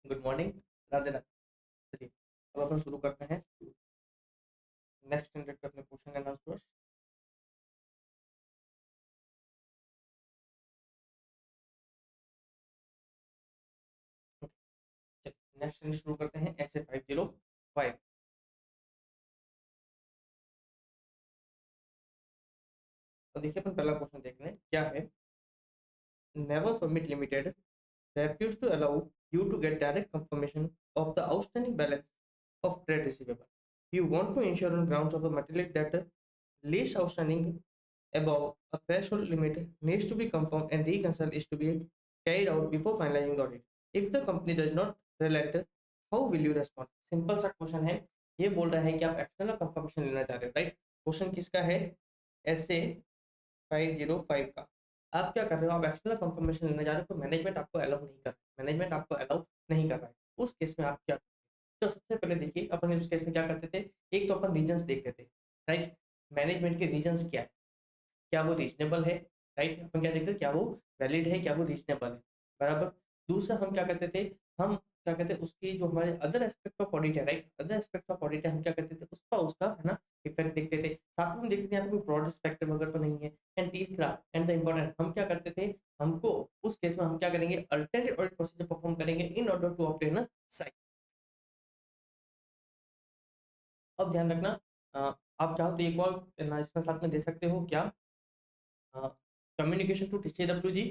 Good morning, Radhe Radhe. चलिए, अब अपन शुरू करते हैं नेक्स्ट स्टैंडर्ड के अपने question and answers. Next standard शुरू करते हैं ऐसे 505। तो देखिए अपन पहला क्वेश्चन देख रहे हैं क्या है। Never permit limited refuse to allow you to get direct confirmation of the outstanding balance of trade receivable. You want to ensure on grounds of the material that least outstanding above a threshold limit needs to be confirmed and reconciled is to be carried out before finalizing the audit. If the company does not relent, how will you respond? Simple सा question है। ये बोल रहा है कि आप external confirmation लेना चाह रहे हो, राइट। क्वेश्चन किसका है? SA 505 का। आप क्या कर रहे हो? आप एक्सटर्नल कंफर्मेशन लेने जा रहे हो, तो मैनेजमेंट आपको अलाउ नहीं कर रहा है। मैनेजमेंट आपको अलाउ नहीं कर रहा है। उस केस में आप क्या करोगे? तो सबसे पहले देखिए अपन उस केस में क्या करते थे। एक तो अपन रीजंस देखते थे, राइट। मैनेजमेंट के रीजंस क्या है, क्या वो रीजनेबल है, राइट। अपन क्या देखते थे, क्या वो वैलिड है, क्या वो रीजनेबल है, बराबर। दूसरा हम क्या करते थे, हम क्या कहते हैं उसकी जो हमारे अदर एस्पेक्ट ऑफ ऑडिट है, right. Other aspect of audit है, हम क्या करते थे उसका उसका है ना इफेक्ट देखते थे। साथ में हम देखते थे यहाँ पे कोई ब्रॉड स्पेक्ट्रम वगैरह तो नहीं है। एंड तीसरा एंड द इम्पोर्टेंट, हम क्या करते थे, हमको उस केस में हम क्या करेंगे, अल्टरनेटिव ऑडिट प्रोसीजर परफॉर्म करेंगे in order to obtain a sign. अब ध्यान रखना, आप चाहो तो एक और ना इसमें साथ में दे सकते हो क्या, communication to TCW G,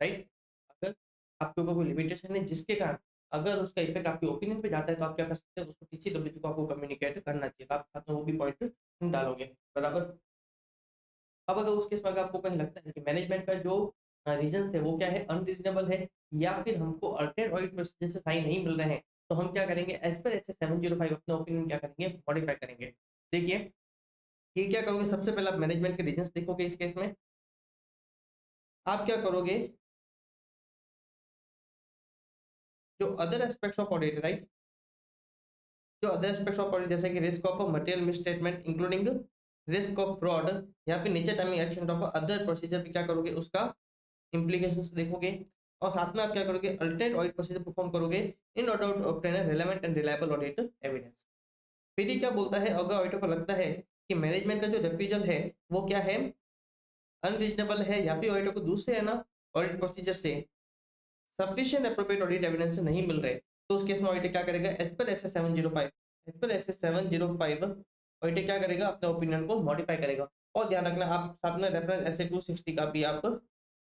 right. अगर आपके ऊपर कोई लिमिटेशन है जिसके कारण अगर उसका इफेक्ट आपके ओपिनियन पे जाता है, तो आप क्या कर सकते हैं, उसको टीसीडब्ल्यू को आपको कम्युनिकेट करना चाहिए। तो आप साथ में वो भी पॉइंट डालोगे, बराबर। अब अगर उस केस में अगर आपको कहीं लगता है कि मैनेजमेंट का जो रीजंस थे वो क्या है, अनरीजनेबल है, या फिर हमको अल्टरनेट ऑडिट प्रोसीजर से साइन नहीं मिल रहे हैं, तो हम क्या करेंगे, एज पर एस 705 अपना ओपिनियन क्या करेंगे, मॉडिफाई करेंगे। देखिए ये क्या करोगे, सबसे पहले आप मैनेजमेंट के रीजंस देखोगे। इस केस में आप क्या करोगे, जो other aspects of audit, right, जो अदर एस्पेक्ट्स ऑफ ऑडिट जैसे कि risk of material misstatement including risk of fraud या फिर nature timing action of other procedure भी क्या करोगे, उसका इम्प्लीकेशंस देखोगे। और साथ में आप क्या करोगे, अल्टरनेट ऑडिट प्रोसीजर परफॉर्म करोगे in order to obtain a relevant and reliable audit evidence. फिर ये क्या बोलता है, अगर ऑडिटर को लगता है कि मैनेजमेंट का जो रिफ्यूजल है वो क्या है, अनरीजनेबल है, या फिर ऑडिटर को दूसरे है ना ऑडिट प्रोसीजर से सफिशिएंट एप्रोप्रिएट ऑडिट एविडेंस नहीं मिल रहे, तो उस केस में ऑडिटर क्या करेगा, as per S 705, as per S 705 auditor क्या करेगा, अपने ओपिनियन को मॉडिफाई करेगा। और ध्यान रखना, आप साथ में रेफरेंस एस 260 का भी आप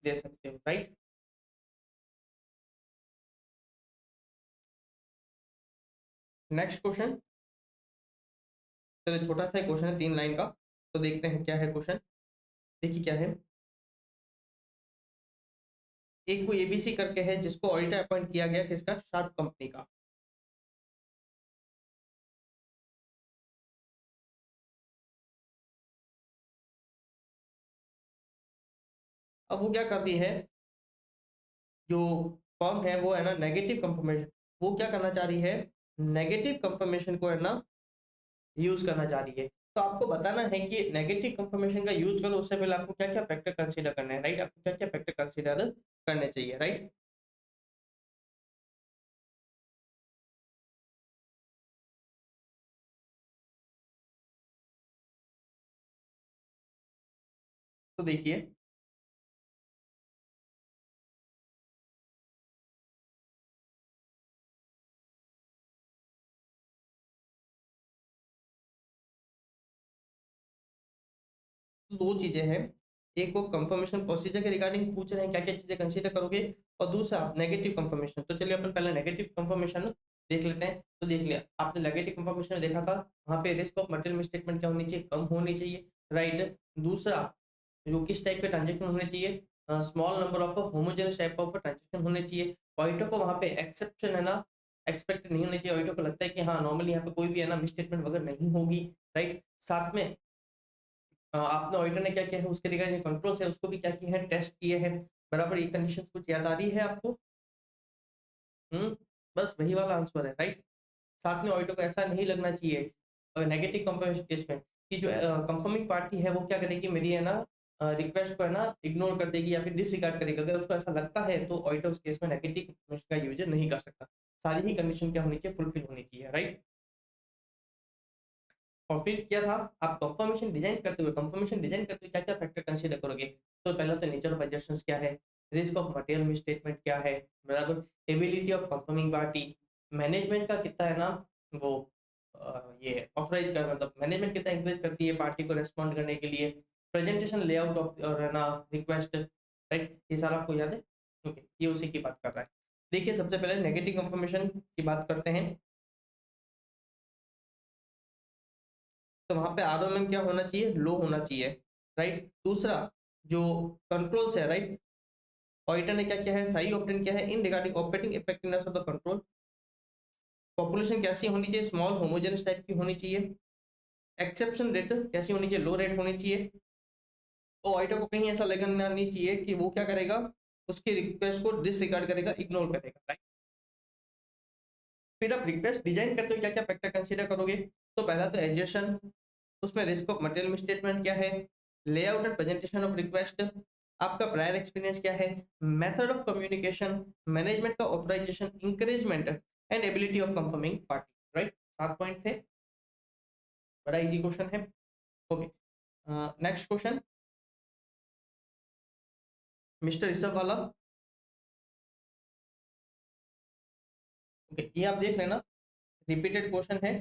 दे सकते हो, राइट। नेक्स्ट क्वेश्चन, चलिए छोटा सा क्वेश्चन है 3 लाइन का, तो देखते हैं क्या है क्वेश्चन। देखिए क्या है, एक को एबीसी करके है जिसको ऑडिटर अपॉइंट किया गया किसका, शार्प कंपनी का। अब वो क्या कर रही है, जो फर्म है वो है ना नेगेटिव कंफर्मेशन, वो क्या करना चाह रही है, नेगेटिव कंफर्मेशन को है ना यूज करना चाह रही है। तो आपको बताना है कि नेगेटिव कंफर्मेशन का यूज करो, उससे पहले आपको क्या क्या फैक्टर कंसीडर करना है, राइट। आपको क्या क्या फैक्टर कंसीडर करने चाहिए, राइट। तो देखिए दो चीजें हैं, एक वो कंफर्मेशन प्रोसीजर के रिगार्डिंग पूछ रहे हैं क्या क्या चीजें कंसीडर करोगे, और दूसरा नेगेटिव कंफर्मेशन। तो चलिए अपन पहले नेगेटिव कंफर्मेशन देख लेते हैं। तो देख लिया आपने, नेगेटिव कंफर्मेशन में देखा था वहां पे रिस्क ऑफ मटेरियल मिसस्टेटमेंट क्या होनी चाहिए, कम होनी चाहिए, राइट। दूसरा जो किस टाइप के ट्रांजेक्शन होने चाहिए, small number of homogeneous type of transaction होने चाहिए। ऑडिटर को वहां पे एक्सेप्शन है ना एक्सपेक्ट नहीं होनी चाहिए। ऑडिटर को लगता है कि हाँ नॉर्मली यहाँ पे कोई भी है ना मिसस्टेटमेंट वगैरह नहीं होगी, राइट। साथ में आपने ऑडिटर ने क्या किया है, उसके रिगार्डिंग कंट्रोल्स है उसको भी क्या किए हैं, टेस्ट किए हैं, बराबर। ये कंडीशंस कुछ याद आ रही है आपको? हम्म, बस वही वाला आंसर है, राइट। साथ में ऑडिटर को ऐसा नहीं लगना चाहिए नेगेटिव कंफर्मेशन केस में कि जो कंफर्मिंग पार्टी है वो क्या करेगी, मेरी है ना रिक्वेस्ट को है ना इग्नोर कर देगी या फिर डिसरिगार्ड करेगी। अगर उसको ऐसा लगता है तो ऑडिटर उस केस में नेगेटिव कंफर्मेशन का यूज नहीं कर सकता। सारी ही कंडीशन क्या होनी चाहिए, फुलफिल होनी चाहिए, राइट। और फिर क्या था, आप कंफर्मेशन डिजाइन करते हुए क्या क्या फैक्टर कंसीडर करोगे। तो पहला तो नेचर ऑफ एडजस्टेंस क्या है, रिस्क ऑफ मटेरियल मिसस्टेटमेंट क्या है, बराबर, ability of confirming party, management का कितना है ना वो ये ऑथराइज कर, मतलब मैनेजमेंट कितना इंकरेज करती है पार्टी को रेस्पॉन्ड करने के लिए, प्रेजेंटेशन लेआउट ऑफ और है ना रिक्वेस्ट, राइट, ये सारा आपको याद है। ओके, ये उसी की बात कर रहा है। देखिए सबसे पहले नेगेटिव कंफर्मेशन की बात करते हैं। तो वहां पे आरओएमएम क्या होना चाहिए, लो होना चाहिए, राइट। दूसरा जो कंट्रोल्स है, राइट, ऑडिटर ने क्या किया है, सही ऑप्टेन किया है in regarding operating effectiveness of the control, population कैसी होनी चाहिए, स्मॉल होमोजेनस टाइप की होनी चाहिए, एक्सेप्शन रेट कैसी होनी चाहिए, लो रेट होनी चाहिए, और ऑडिटर को कहीं ऐसा लगना नहीं चाहिए कि वो क्या करेगा, उसकी रिक्वेस्ट को डिसरिगार्ड करेगा, इग्नोर करेगा, राइट। फिर आप रिक्वेस्ट डिजाइन करते हो क्या क्या फैक्टर कंसीडर करोगे। तो पहला तो एजेशन, उसमें रिस्क ऑफ मटेरियल मिसस्टेटमेंट क्या है, layout and presentation of request, आपका प्रायर एक्सपीरियंस क्या है, मेथड ऑफ कम्युनिकेशन, मैनेजमेंट का authorisation, encouragement and ability of confirming party, right. 7 point थे, बड़ा इजी क्वेश्चन है। Okay, next question mister Rishabh वाला। ओके, ये आप देख लेना, रिपीटेड क्वेश्चन है।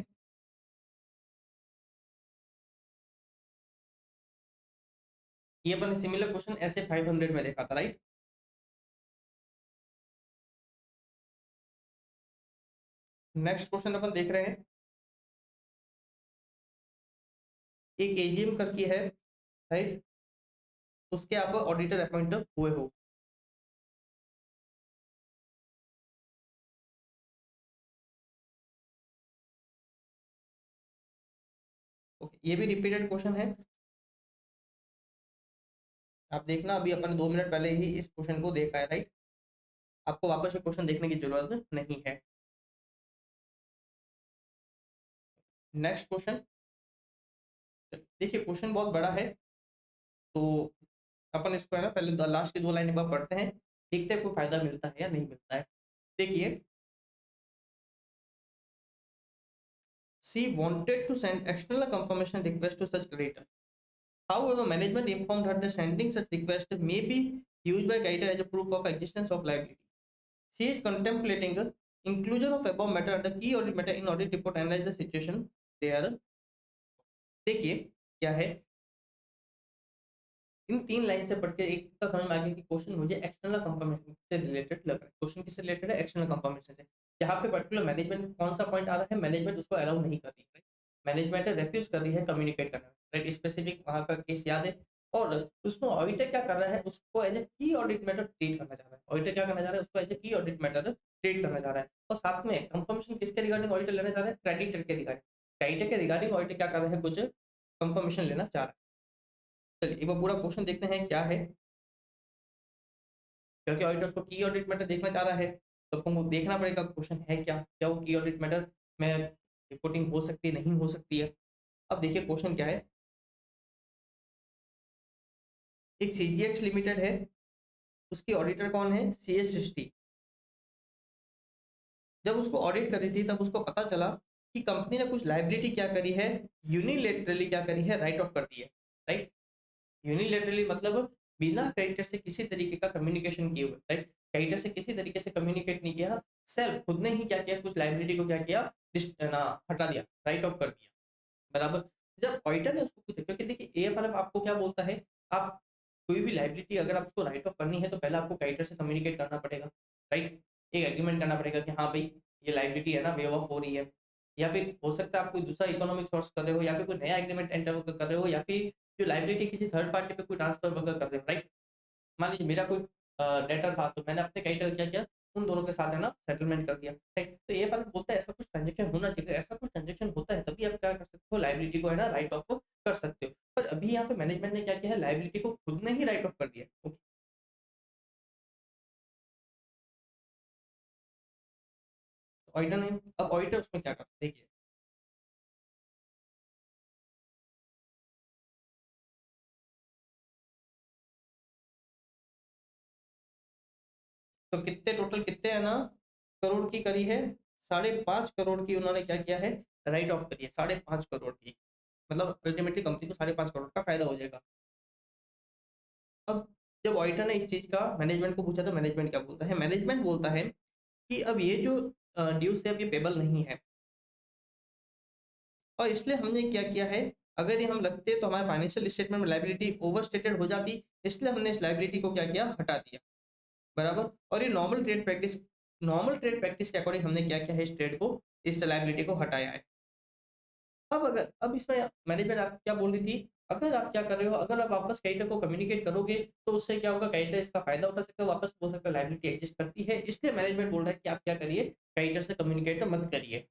ये अपन सिमिलर क्वेश्चन ऐसे 500 में देखा था, राइट। नेक्स्ट क्वेश्चन अपन देख रहे हैं, एक एजीएम करके है, राइट, उसके आप ऑडिटर अपॉइंट हुए हो। ओके, ये भी रिपीटेड क्वेश्चन है, आप देखना, अभी अपन 2 मिनट पहले ही इस क्वेश्चन को देखा है, राइट। आपको वापस से क्वेश्चन देखने की जरूरत नहीं है। नेक्स्ट क्वेश्चन, देखिए क्वेश्चन बहुत बड़ा है, तो अपन इसको है ना पहले लास्ट की 2 लाइन एक बार पढ़ते हैं, देखते हैं कोई फायदा मिलता है या नहीं मिलता है। देखिए, she wanted to send external confirmation request to such creditor. However, management informed her that sending such request may be used by creditor as a proof of existence of liability. She is contemplating inclusion of above matter under key audit matter in audit report analyze the situation there. देखिए क्या है, इन 3 line से पढ़ के एक तो समझ में आ गया कि क्वेश्चन मुझे एक्सटर्नल कंफर्मेशन से रिलेटेड लग रहा है। क्वेश्चन किससे रिलेटेड है, एक्सटर्नल कंफर्मेशन से। यहाँ पे पर्टिकुलर मैनेजमेंट कौन सा पॉइंट आ रहा है, मैनेजमेंट उसको अलाउ नहीं कर रही है, मैनेजमेंट रेफ्यूज कर रही है कम्युनिकेट करना, राइट। स्पेसिफिक वहाँ का केस याद है, और उसको ऑडिटर क्या कर रहा है, उसको एज ए की ऑडिट मैटर ट्रीट करना चाह रहा है। ऑडिटर क्या करना चाह रहा है, उसको एज ए की ऑडिट मैटर ट्रीट करना चाह रहा है, और साथ में कंफर्मेशन किसके रिगार्डिंग ऑडिटर लेना चाह रहा है, क्रेडिटर के रिगार्डिंग। क्रेडिटर के रिगार्डिंग ऑडिटर क्या कर रहा है, कुछ कंफर्मेशन लेना चाह रहा है। चलिए एक बार पूरा क्वेश्चन देखते हैं क्या है, क्योंकि ऑडिटर उसको की ऑडिट मैटर देखना चाह रहा है, तो आपको देखना पड़ेगा क्वेश्चन है क्या, क्या वो की ऑडिट मैटर में रिपोर्टिंग हो सकती है, नहीं हो सकती है। अब देखिए क्वेश्चन क्या है, एक सीजीएक्स लिमिटेड है, उसकी ऑडिटर कौन है, CS60। जब उसको ऑडिट करी थी तब उसको पता चला कि कंपनी ने कुछ लाइबिलिटी क्या करी है, यूनिलेटरली क्या करी है, राइट ऑफ कर दी है, राइट। यूनिलेटरली मतलब बिना क्रेडिटर से किसी तरीके का कम्युनिकेशन किए हुए, राइट। क्रेडिटर से किसी तरीके से कम्युनिकेट नहीं किया, सेल्फ खुद ने ही क्या किया, कुछ लाइबिलिटी को क्या किया, ना हटा दिया, राइट ऑफ कर दिया, बराबर। जब ऑडिटर ने उसको पूछा, क्योंकि देखिए एएफआरएफ आपको क्या बोलता है, आप कोई भी लाइबिलिटी अगर आप उसको राइट ऑफ करनी है तो पहले आपको क्रेडिटर से कम्युनिकेट करना पड़ेगा, राइट। एक एग्रीमेंट करना पड़ेगा कि हाँ भाई ये लाइबिलिटी है ना वेव ऑफ हो रही है, या फिर हो सकता है आप कोई दूसरा इकोनॉमिक सोर्स कर रहे हो, या फिर कोई नया एग्रीमेंट एंटर कर रहे हो, या फिर जो लाइबिलिटी किसी थर्ड पार्टी पे कोई ट्रांसफर वगैरह कर रहे हो, राइट। मान लीजिए मेरा कोई डेटर था, तो मैंने अपने क्रेडिटर क्या किया, उन दोनों के साथ है ना सेटलमेंट कर दिया, राइट। तो ये वाला बोलता है ऐसा कुछ ट्रांजेक्शन होना चाहिए, ऐसा कुछ ट्रांजेक्शन होता है तभी आप क्या कर सकते हो, लाइबिलिटी को है ना राइट ऑफ कर सकते हो। पर अभी यहाँ पे मैनेजमेंट ने क्या किया है, लाइबिलिटी को खुद ने ही राइट ऑफ कर दिया, ओके। ऑडिटर ने, अब ऑडिटर उसमें क्या करता है देखिए, तो कितने टोटल कितने है ना, करोड़ की करी है, 5.5 करोड़ की उन्होंने क्या किया है, राइट ऑफ करी है, 5.5 करोड़ की। मतलब अल्टीमेटली कंपनी को 5.5 करोड़ का फायदा हो जाएगा। अब जब ऑडिटर ने इस चीज का मैनेजमेंट को पूछा तो मैनेजमेंट क्या बोलता है, मैनेजमेंट बोलता है कि अब ये जो ड्यूज है अब ये पेबल नहीं है, और इसलिए हमने क्या किया है, अगर ये हम लगते तो हमारे फाइनेंशियल स्टेटमेंट में लायबिलिटी ओवरस्टेटेड हो जाती, इसलिए हमने इस लायबिलिटी को क्या किया, हटा दिया। बराबर। और ये नॉर्मल ट्रेड प्रैक्टिस के अकॉर्डिंग हमने क्या किया है, इस ट्रेड को, इस लायबिलिटी को हटाया है। अब इसमें मैनेजमेंट आप क्या बोल रही थी, अगर आप क्या कर रहे हो, अगर आप वापस क्रेडिटर को कम्युनिकेट करोगे तो उससे क्या होगा, क्रेडिटर इसका फायदा उठा सकता है, वापस बोल सकता है लायबिलिटी एग्जिस्ट करती है, इसलिए मैनेजमेंट बोल रहा है कि आप क्या करिए, क्रेडिटर से कम्युनिकेट मत करिए।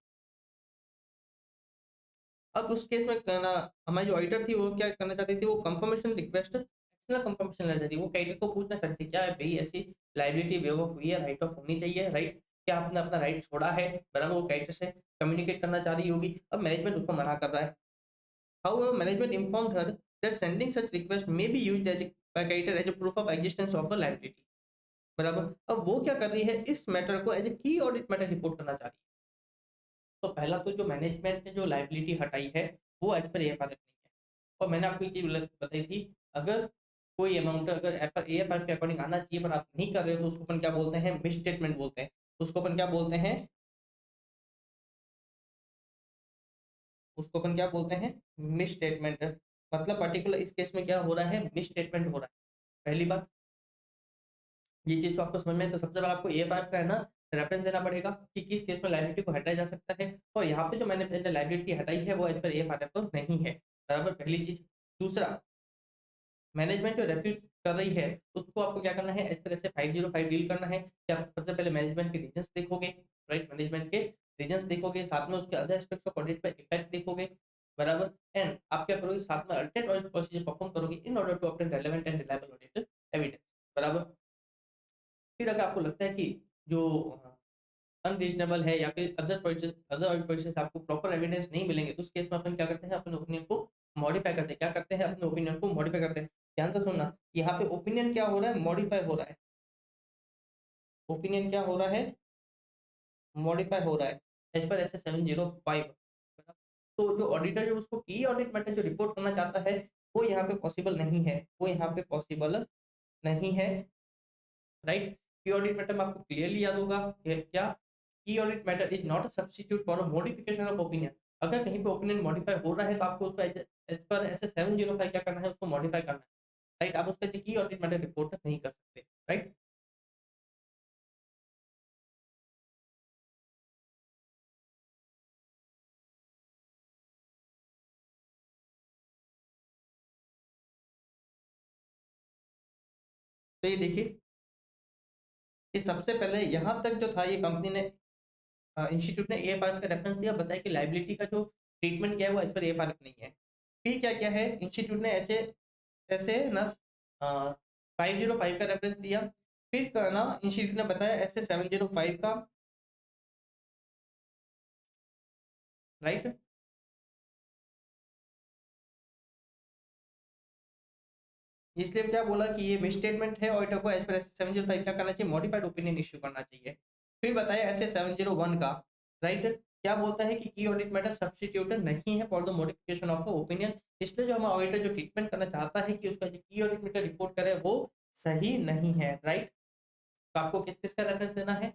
अब उस केस में कहना, हमारी जो ऑडिटर थी वो क्या करना चाहती थी, वो कंफर्मेशन रिक्वेस्ट, एक्सटर्नल कंफर्मेशन लेना चाहती थी, वो क्रेडिटर को पूछना चाहती थी क्या है भाई, ऐसी लायबिलिटी वेव ऑफ हुई है, राइट ऑफ होनी चाहिए, राइट, क्या आपने अपना राइट छोड़ा है, बराबर, वो क्रेडिटर से कम्युनिकेट करना चाह रही होगी। अब मैनेजमेंट उसको मना कर रहा है। However, management informed her that sending such request may be used as by creditor as a proof of existence of a liability। बराबर। अब वो क्या कर रही है, इस मैटर को एज ए की ऑडिट मैटर रिपोर्ट करना चाह रही है। तो पहला तो जो मैनेजमेंट ने जो लायबिलिटी हटाई है वो एज पर एएफआरएफ नहीं है। और मैंने आपको एक चीज बताई थी, अगर कोई अमाउंट अगर एएफआरएफ के अकॉर्डिंग आना चाहिए पर आप नहीं कर रहे हो तो उसको अपन क्या बोलते हैं, मिस स्टेटमेंट बोलते हैं। उसको अपन क्या बोलते हैं, उसको अपन क्या बोलते हैं, मिस स्टेटमेंट। मतलब पर्टिकुलर इस केस में क्या हो रहा है, मिस स्टेटमेंट हो रहा है। पहली बात, ये चीज तो आपको समझ में है, तो सबसे पहले आपको एएफआरएफ का है ना रेफरेंस देना पड़ेगा कि किस केस में लायबिलिटी को हटाया जा सकता है, और यहाँ पे जो मैंने लायबिलिटी हटाई है वो एज पर एएफआरएफ तो नहीं है। बराबर, पहली चीज। दूसरा, मैनेजमेंट जो रेफ्यूज कर रही है उसको आपको क्या करना है, एज पर ऐसे 505 डील करना है कि आप सबसे पहले मैनेजमेंट के रीजंस देखोगे, राइट, मैनेजमेंट के रीजंस देखोगे, साथ में उसके अदर एस्पेक्ट्स ऑफ ऑडिट पर इफेक्ट देखोगे। बराबर। एंड आप क्या करोगे, साथ में अल्टरनेट ऑडिट प्रोसीजर परफॉर्म करोगे in order to obtain relevant and reliable audit evidence. बराबर। फिर अगर आपको लगता है कि जो अनरीजनेबल है या फिर अदर ऑडिट प्रोसेस आपको प्रॉपर एविडेंस नहीं मिलेंगे, तो उस केस में अपन क्या करते हैं, अपने ओपिनियन को मॉडिफाई करते हैं। क्या करते हैं, अपने ओपिनियन को मॉडिफाई करते हैं। ध्यान से सुनना, यहाँ पे ओपिनियन क्या हो रहा है, मॉडिफाई हो रहा है। ओपिनियन क्या हो रहा है, मॉडिफाई हो रहा है, एज पर ऐसे 705। तो जो ऑडिटर जो उसको की ऑडिट मैटर जो रिपोर्ट करना चाहता है वो यहाँ पे पॉसिबल नहीं है, वो यहाँ पे पॉसिबल नहीं है। राइट। की ऑडिट मैटर में आपको क्लियरली याद होगा ये क्या, की audit matter is not a substitute for a modification of opinion. अगर कहीं पे ओपिनियन मॉडिफाई हो रहा है तो आपको उसको एज पर ऐसे 705 क्या करना है, उसको मॉडिफाई करना है। राइट, आप उसका की ऑडिट मैटर रिपोर्ट नहीं कर सकते। राइट। तो ये देखिए, ये सबसे पहले यहाँ तक जो था, ये कंपनी ने इंस्टीट्यूट ने एएफआरएफ का रेफरेंस दिया, बताया कि लाइबिलिटी का जो ट्रीटमेंट किया है वो एज पर एएफआरएफ नहीं है। फिर क्या क्या है, इंस्टीट्यूट ने ऐसे ऐसे ना 505 का रेफरेंस दिया। फिर ना इंस्टीट्यूट ने बताया ऐसे 705 का। राइट। इसलिए क्या बोला कि ये मिसस्टेटमेंट है, ऑडिटर को एज पर ऐसे 705 क्या करना चाहिए, मॉडिफाइड ओपिनियन इश्यू करना चाहिए। फिर बताया ऐसे 701 का। राइट। क्या बोलता है कि की ऑडिट मैटर सब्स्टिट्यूटेड नहीं है for the modification of opinion. इसलिए जो हमारा ऑडिटर जो ट्रीटमेंट करना चाहता है कि उसका जो की ऑडिट मैटर रिपोर्ट करे वो सही नहीं है। राइट। तो आपको किस किस का रेफरेंस देना है,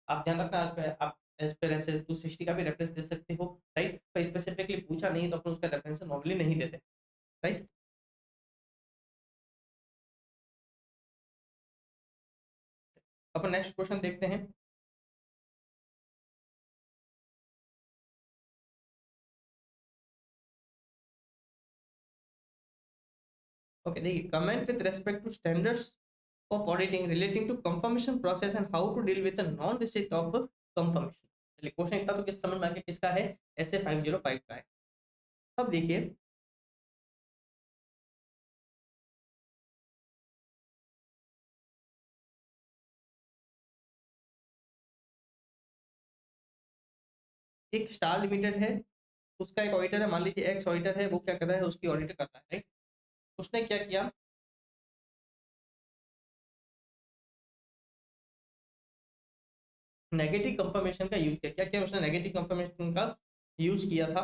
आप ध्यान रखना, आज पे आप एज पर ऐसे 260 का भी रेफरेंस दे सकते हो। राइट। तो स्पेसिफिकली पूछा नहीं तो अपन उसका रेफरेंस नॉर्मली नहीं देते। राइट। अपन नेक्स्ट क्वेश्चन देखते हैं। ओके, देखिए, comment with respect to standards of auditing relating to confirmation process and how to deal with non receipt of confirmation. चलिए, क्वेश्चन इतना तो किस समझ में आ गया, किसका है, ऐसे 505 का है। अब देखिए, एक स्टार लिमिटेड है, उसका एक ऑडिटर है, मान लीजिए एक्स ऑडिटर है, वो क्या कर रहा है, उसकी ऑडिट कर रहा है। राइट। उसने क्या किया, नेगेटिव कंफर्मेशन का यूज किया। क्या क्या उसने नेगेटिव कंफर्मेशन का यूज किया था,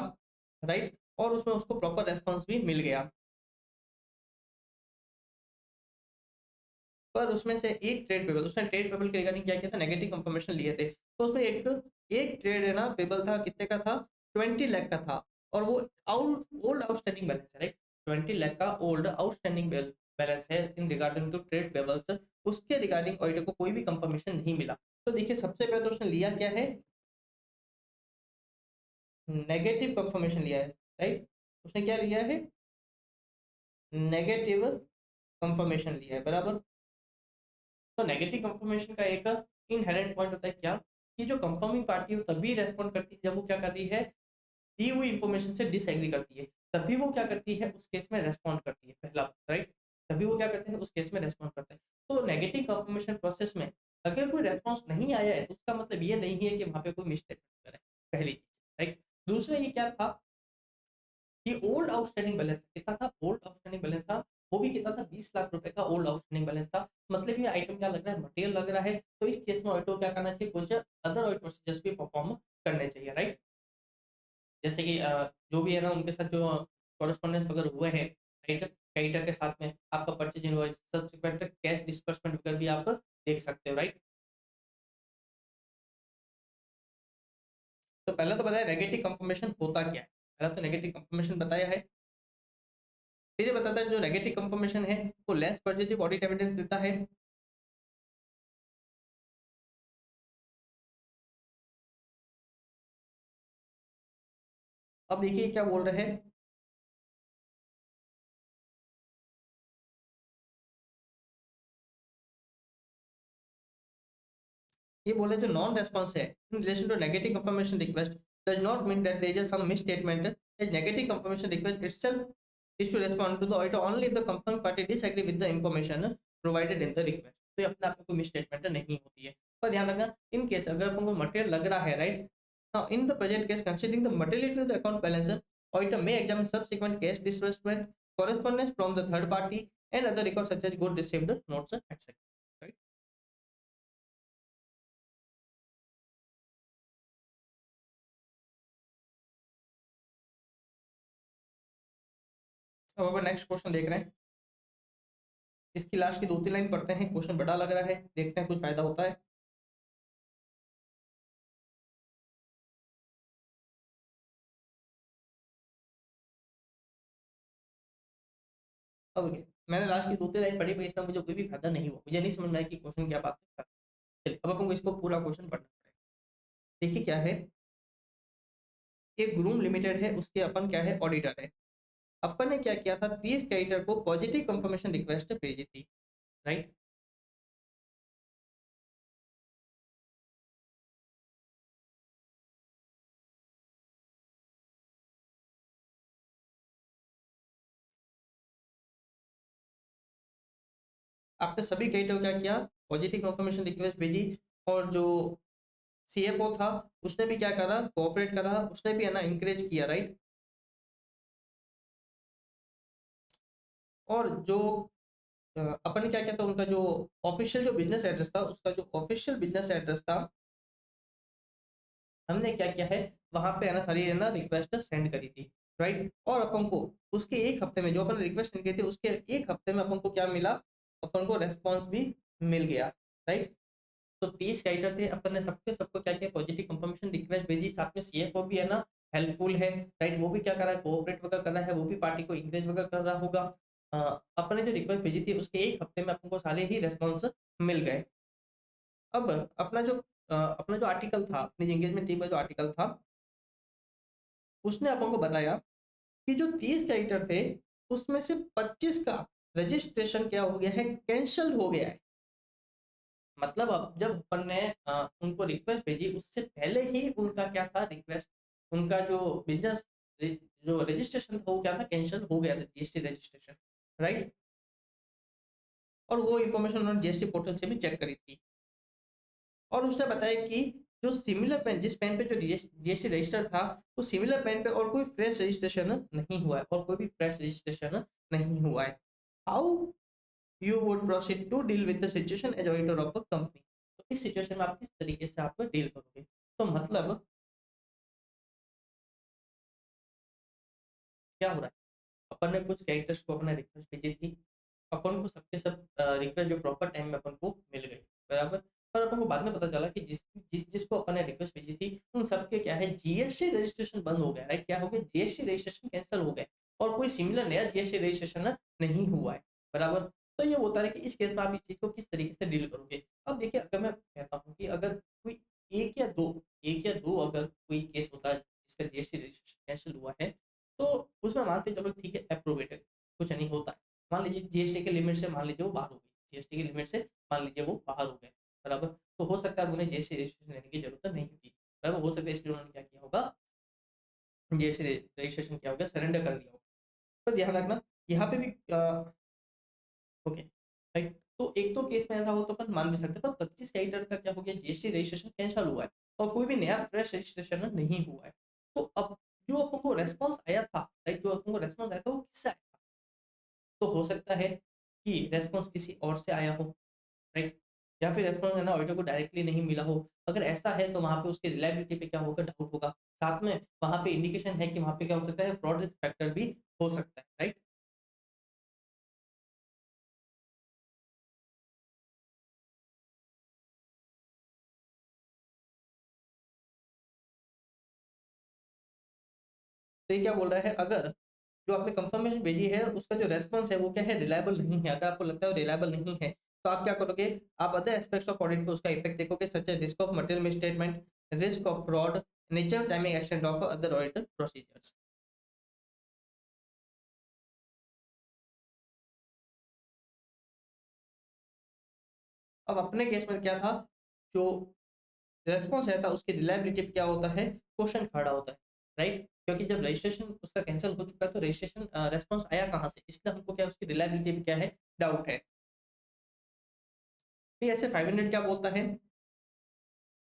राइट, और उसमें उसको प्रॉपर रेस्पॉन्स भी मिल गया। पर उसमें से एक ट्रेड पेबल, उसने ट्रेड पेबल के रिगार्डिंग क्या किया था, नेगेटिव कंफर्मेशन लिए थे। तो उसमें एक एक ट्रेड है ना पेबल था, कितने का था, 20 लाख का था, और वो ओल्ड आउटस्टैंडिंग बैलेंस है, राइट। 20 लाख का ओल्ड आउटस्टैंडिंग बैलेंस है in regarding to trade payables. उसके रिगार्डिंग ऑडिटर को कोई भी कंफर्मेशन नहीं मिला। तो देखिए सबसे पहले तो उसने लिया क्या है, नेगेटिव कंफर्मेशन लिया है, राइट। उसने क्या लिया है, नेगेटिव कंफर्मेशन लिया है, बराबर। तो नेगेटिव कंफर्मेशन का एक इनहेरेंट पॉइंट होता है क्या, कि जो कंफर्मिंग पार्टी हो तभी रेस्पॉन्ड करती है जब वो क्या कर रही है, दी हुई इंफॉर्मेशन से डिसएग्री करती है, तभी वो क्या करती है उस केस में रेस्पॉन्ड करती है, पहला, राइट। तभी वो क्या करते हैं उस केस में रेस्पॉन्ड करते हैं। तो नेगेटिव कंफर्मेशन प्रोसेस में अगर कोई रेस्पॉन्स नहीं आया है तो उसका मतलब ये नहीं है कि वहां पे कोई मिस्टेक है, पहली चीज, राइट। दूसरा ये क्या था, ये ओल्ड आउटस्टैंडिंग बैलेंस कितना था, ओल्ड आउटस्टैंडिंग बैलेंस था, वो भी कितना था, 20 लाख रुपए का ओल्ड आउटस्टैंडिंग बैलेंस था। मतलब ये आइटम क्या लग रहा है, मटेरियल लग रहा है। तो इस केस में ऑडिटर को क्या करना चाहिए, कुछ अदर ऑडिट प्रोसीजर्स भी परफॉर्म करने चाहिए, राइट। जैसे कि जो भी है ना उनके साथ जो कॉरेस्पॉन्डेंस वगैरह हुए हैं, राइट, क्रेडिटर के साथ में आपका purchase invoice, subsequent cash disbursement वगैरह भी आप देख सकते हो, राइट। तो पहले तो बताया नेगेटिव कंफर्मेशन होता क्या है, पहला तो नेगेटिव कंफर्मेशन बताया है। फिर ये बताता है जो नेगेटिव कंफर्मेशन है वो लेस पॉजिटिव ऑडिट एविडेंस देता है। अब देखिए क्या बोल रहे हैं, ये बोले जो नॉन रेस्पॉन्स है in relation to negative confirmation request does not mean that there is some misstatement, as negative confirmation request itself is to respond to the auditor only if the confirming party disagree with the information provided in the request. तो ये अपने आप में कोई misstatement नहीं होती है। पर ध्यान रखना, इन केस अगर अपन को मटेरियल लग रहा है, right, now in the present case considering the materiality of the account balance, auditor may examine subsequent cash disbursement correspondence from the third party and other records such as good received notes, etc, right। अब अपन next question देख रहे हैं। इसकी last की 2-3 line पढ़ते हैं, question बड़ा लग रहा है, देखते हैं कुछ फायदा होता है। अब मैंने लास्ट की 2-3 लाइन पढ़ी, पर इसमें मुझे कोई भी फायदा नहीं हुआ, मुझे नहीं समझ में आया कि क्वेश्चन क्या बात है। चलिए अब अपन को इसको पूरा क्वेश्चन पढ़ना पड़ेगा। देखिए क्या है, एक ग्रूम लिमिटेड है, उसके अपन क्या है, ऑडिटर है। अपन ने क्या किया था, 30 क्रेडिटर को पॉजिटिव कंफर्मेशन रिक्वेस्ट भेजी थी, राइट। आपने सभी क्रेडिटर को क्या किया, पॉजिटिव कंफर्मेशन रिक्वेस्ट भेजी। और जो सीएफओ था उसने भी क्या करा, कोऑपरेट करा, उसने भी है ना इंकरेज किया, राइट। और जो अपन ने क्या किया था, उनका जो ऑफिशियल जो बिजनेस एड्रेस था, उसका जो ऑफिशियल बिजनेस एड्रेस था, हमने क्या किया है, वहां पे है ना सारी है ना रिक्वेस्ट सेंड करी थी, राइट। और अपन को उसके एक हफ्ते में, जो अपन रिक्वेस्ट सेंड करी थी उसके एक हफ्ते में अपन को क्या मिला, अपन को रेस्पॉन्स भी मिल गया, राइट। तो 30 राइटर थे, अपन ने सबके सबको क्या किया, पॉजिटिव कंफर्मेशन रिक्वेस्ट भेजी। साथ में सीएफओ भी है ना हेल्पफुल है, राइट, वो भी क्या कर रहा है, कोऑपरेट वगैरह कर रहा है, वो भी पार्टी को इंकरेज वगैरह कर रहा होगा। अ, अपन ने जो रिक्वेस्ट भेजी थी उसके एक हफ्ते में अपन को सारे ही रेस्पॉन्स मिल गए। अब अपना जो आर्टिकल था, अपनी एंगेजमेंट टीम का जो आर्टिकल था, उसने अपन को बताया कि जो 30 कैरेक्टर थे उसमें से 25 का रजिस्ट्रेशन क्या हो गया है, कैंसल हो गया है। मतलब अब जब अपन ने उनको रिक्वेस्ट भेजी उससे पहले ही उनका क्या था, रिक्वेस्ट, उनका जो बिजनेस जो रजिस्ट्रेशन था वो क्या था, कैंसिल हो गया था, जीएसटी रजिस्ट्रेशन, राइट। और वो इन्फॉर्मेशन उन्होंने जीएसटी पोर्टल से भी चेक करी थी। और उसने बताया कि जो सिमिलर पेन, जिस पेन पे जो जीएसटी रजिस्टर था, उस सिमिलर पेन पे और कोई फ्रेश रजिस्ट्रेशन नहीं हुआ है, और कोई भी फ्रेश रजिस्ट्रेशन नहीं हुआ है। How you would proceed to deal with the situation as auditor of a company। तो इस सिचुएशन में आप किस तरीके से आप डील करोगे? तो मतलब क्या हो रहा है, अपन ने कुछ कैरेक्टर्स को अपना रिक्वेस्ट भेजी थी, अपन को सबके सब रिक्वेस्ट जो प्रॉपर टाइम में अपन को मिल गई, बराबर। पर अपन को बाद में पता चला कि जिसको अपन ने रिक्वेस्ट भेजी थी उन सबके क्या है, जीएसटी रजिस्ट्रेशन बंद हो गया, राइट। क्या हो गया, जीएसटी रजिस्ट्रेशन कैंसिल हो गया और कोई सिमिलर नया जीएसटी रजिस्ट्रेशन नहीं हुआ है, बराबर। तो ये होता है कि इस केस में आप इस चीज को किस तरीके से डील करोगे। अब देखिए, अगर मैं कहता हूँ कि अगर कोई एक या दो अगर कोई केस होता है जिसका जीएसटी रजिस्ट्रेशन कैंसिल हुआ है, तो उसमें मानते चलो ठीक है, अप्रोवेटेड, कुछ नहीं होता है। मान लीजिए जीएसटी के लिमिट से, मान लीजिए वो बाहर हो गई, जीएसटी की लिमिट से मान लीजिए वो बाहर हो गए, बराबर। तो हो सकता है अब उन्हें जीएसटी रजिस्ट्रेशन लेने की जरूरत नहीं थी, बराबर। हो सकता है इसलिए उन्होंने क्या किया होगा, जीएसटी रजिस्ट्रेशन किया होगा, सरेंडर कर दिया होगा। तो ध्यान रखना यहाँ पे भी ओके, राइट। तो एक तो केस में ऐसा हो तो अपन मान भी सकते हैं, पर 25 कैरेक्टर का क्या हो गया, जीएसटी रजिस्ट्रेशन कैंसिल हुआ है और कोई भी नया फ्रेश रजिस्ट्रेशन नहीं हुआ है। तो अब जो अपन को रेस्पॉन्स आया था, राइट, जो अपन को रेस्पॉन्स आया था वो किससे आया था? तो हो सकता है कि रेस्पॉन्स किसी और से आया हो, राइट, या फिर रेस्पॉन्स है ना ऑडिटर को डायरेक्टली नहीं मिला हो। अगर ऐसा है तो वहाँ पे उसकी रिलायबिलिटी पे क्या होगा, डाउट होगा। साथ में वहाँ पे इंडिकेशन है कि वहाँ पे क्या हो सकता है, फ्रॉड रिस्क फैक्टर भी हो सकता है, राइट। तो ये क्या बोल रहा है, अगर जो आपने कंफर्मेशन भेजी है उसका जो रेस्पॉन्स है वो क्या है, रिलायबल नहीं है। अगर आपको लगता है वो रिलायबल नहीं है तो आप क्या करोगे, आप अदर एस्पेक्ट्स ऑफ ऑडिट पे उसका इफेक्ट देखोगे, such as risk of material misstatement, risk of fraud, nature, timing, extent of other audit procedures. अब अपने केस में क्या था, जो रेस्पॉन्स आया था उसकी रिलायबिलिटी पे क्या होता है, क्वेश्चन खड़ा होता है, राइट। क्योंकि जब रजिस्ट्रेशन उसका कैंसिल हो चुका है तो रजिस्ट्रेशन रेस्पॉन्स आया कहाँ से, इसलिए हमको क्या उसकी रिलायबिलिटी पे क्या है, डाउट है। फिर ऐसे 500 क्या बोलता है,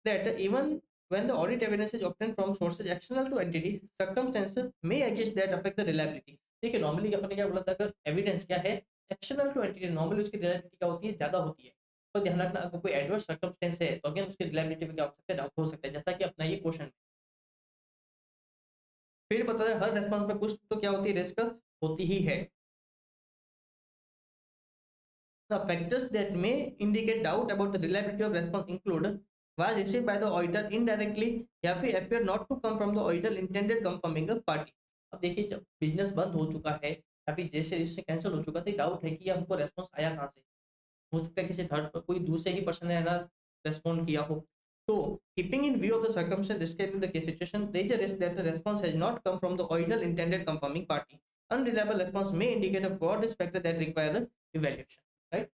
that even when the audit evidence is obtained from sources external to entity, circumstances may exist that affect the reliability। देखिए नॉर्मली अपने क्या बोला था, अगर एविडेंस क्या है, एक्सटर्नल टू एंटिटी, नॉर्मली उसकी रिलायबिलिटी क्या होती है, ज्यादा होती है। तो ध्यान रखना, अगर कोई एडवर्स सर्कमस्टेंस है तो अगेन उसकी रिलायबिलिटी पे क्या हो सकता है, डाउट हो सकता है, जैसा कि अपना ये क्वेश्चन। फिर पता है हर रेस्पॉन्स में कुछ तो क्या होती है, रिस्क होती ही है। The factors that may indicate doubt about the reliability of response include was received by the auditor indirectly या फिर appear not to come from the auditor intended confirming a party। अब देखिए जब बिजनेस बंद हो चुका है या फिर जैसे जैसे कैंसिल हो चुका तो डाउट है कि ये हमको रेस्पॉन्स आया कहाँ से, हो सकता है किसी थर्ड कोई दूसरे ही पर्सन ने ना रेस्पॉन्ड किया हो। तो keeping in view of the circumstance described in the case situation, there is a risk that the response has not come from the original intended confirming party. Unreliable response may indicate a fraud risk factor that require evaluation, right।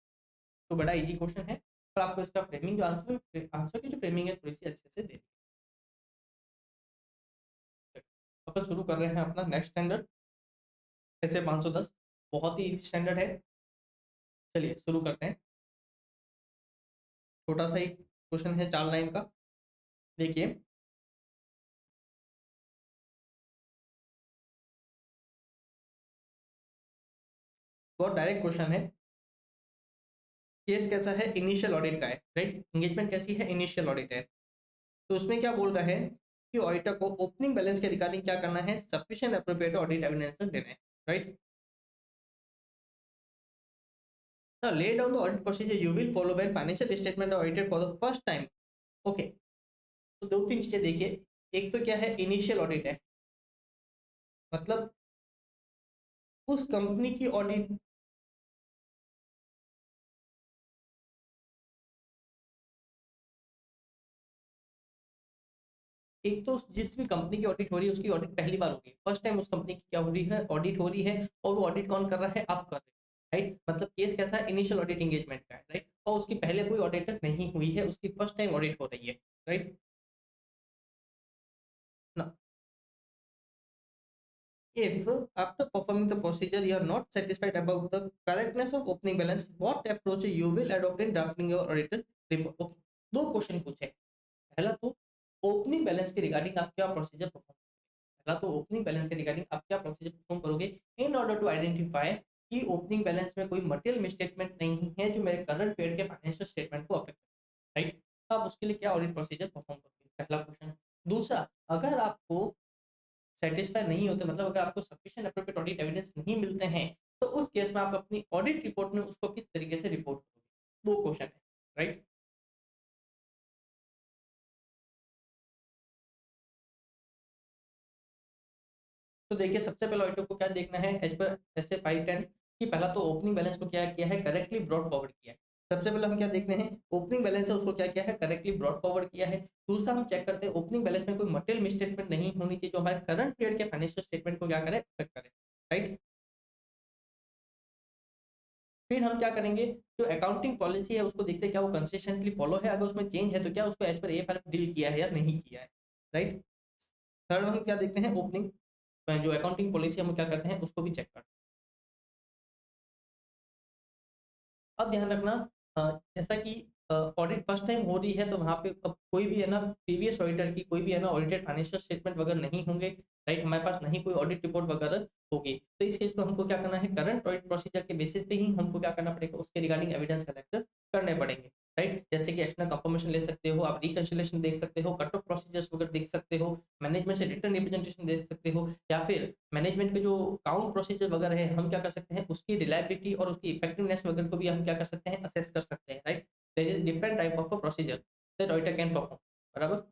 तो बड़ा easy question है, पर आपको इसका framing जो answer answer की जो framing है थोड़ी सी अच्छे से दे। अपन शुरू कर रहे हैं अपना नेक्स्ट स्टैंडर्ड, ऐसे 510, बहुत ही इजी स्टैंडर्ड है। चलिए शुरू करते हैं। छोटा सा ही क्वेश्चन है, 4 लाइन का। देखिए, बहुत डायरेक्ट क्वेश्चन है। केस कैसा है, इनिशियल ऑडिट का है, राइट। एंगेजमेंट कैसी है, इनिशियल ऑडिट है। तो उसमें क्या बोल रहा है कि ऑडिटर को ओपनिंग बैलेंस के रिगार्डिंग क्या करना है, सफिशिएंट एप्रोप्रिएट ऑडिट एविडेंस देना है, right. Now lay down the audit procedure you will follow when financial statement are audited for the first time। Okay, तो दो तीन चीजें देखिए। एक तो क्या है, इनिशियल ऑडिट है, मतलब उस कंपनी की ऑडिट। एक तो जिस भी कंपनी की ऑडिट हो रही है उसकी ऑडिट पहली बार हो रही है, फर्स्ट टाइम उस कंपनी की क्या हो रही है, ऑडिट हो रही है। और वो ऑडिट कौन कर रहा है, आप कर रहे हैं, राइट। मतलब केस कैसा है, इनिशियल ऑडिट एंगेजमेंट का है, राइट। और उसकी पहले कोई ऑडिटर नहीं हुई है, उसकी फर्स्ट टाइम ऑडिट हो रही है, राइट ना। If after performing the procedure you are not satisfied about the correctness of opening balance, what approach you will adopt in drafting your audit report? Okay, दो question पूछे। पहला तो opening balance के regarding आप क्या procedure perform, पहला तो opening balance के रिगार्डिंग आप क्या प्रोसीजर परफॉर्म करोगे इन ऑर्डर टू आइडेंटिफाई कि ओपनिंग बैलेंस में कोई मटेरियल मिसस्टेटमेंट नहीं है जो मेरे करंट पीरियड के फाइनेंशियल स्टेटमेंट को अफेक्ट, राइट। आप उसके लिए क्या ऑडिट प्रोसीजर परफॉर्म करोगे, पहला क्वेश्चन। दूसरा, अगर आपको सेटिस्फाई नहीं होते, मतलब अगर आपको सफिशिएंट एप्रोप्रिएट ऑडिट एविडेंस नहीं मिलते हैं, तो उस केस में आप अपनी ऑडिट रिपोर्ट में उसको किस तरीके से रिपोर्ट करोगे। दो क्वेश्चन है, राइट। तो देखिए, सबसे पहले ऑडिटर को क्या देखना है एज पर एस ए 510 कि पहला तो ओपनिंग बैलेंस को क्या किया है, करेक्टली ब्रॉड फॉरवर्ड किया है। सबसे पहले हम क्या देखते हैं, ओपनिंग बैलेंस है उसको क्या किया है, करेक्टली ब्रॉड फॉरवर्ड किया है। दूसरा हम चेक करते हैं ओपनिंग बैलेंस में कोई मटेरियल मिसस्टेटमेंट नहीं होनी चाहिए जो हमारे करंट पीरियड के फाइनेंशियल स्टेटमेंट को क्या करे, अफेक्ट करे, राइट। फिर हम क्या करेंगे, जो अकाउंटिंग पॉलिसी है उसको देखते हैं क्या वो कंसिस्टेंटली फॉलो है, अगर उसमें चेंज है तो क्या उसको एज पर एएफआर डील किया है या नहीं किया है, राइट। थर्ड हम क्या देखते हैं, ओपनिंग जो अकाउंटिंग पॉलिसी हम क्या करते हैं उसको भी चेक करते हैं। अब ध्यान रखना, जैसा कि ऑडिट फर्स्ट टाइम हो रही है तो वहाँ पे अब कोई भी है ना प्रीवियस ऑडिटर की कोई भी है ना ऑडिटेड फाइनेंशियल स्टेटमेंट वगैरह नहीं होंगे, राइट। हमारे पास नहीं कोई ऑडिट रिपोर्ट वगैरह होगी, तो इस केस में हमको क्या करना है, करंट ऑडिट प्रोसीजर के बेसिस पे ही हमको क्या करना पड़ेगा, उसके रिगार्डिंग एविडेंस कलेक्ट करने पड़ेंगे, राइट। जैसे कि एक्सटर्नल कंफर्मेशन ले सकते हो आप, रिकंसिलिएशन देख सकते हो, कट ऑफ प्रोसीजर्स वगैरह देख सकते हो, मैनेजमेंट से रिटर्न रिप्रेजेंटेशन देख सकते हो, या फिर मैनेजमेंट के जो काउंट प्रोसीजर वगैरह है हम क्या कर सकते हैं उसकी रिलायबिलिटी और उसकी इफेक्टिवनेस वगैरह को भी हम क्या कर सकते हैं, असेस कर सकते हैं, right. There is different type of a procedure that auditor can perform, बराबर।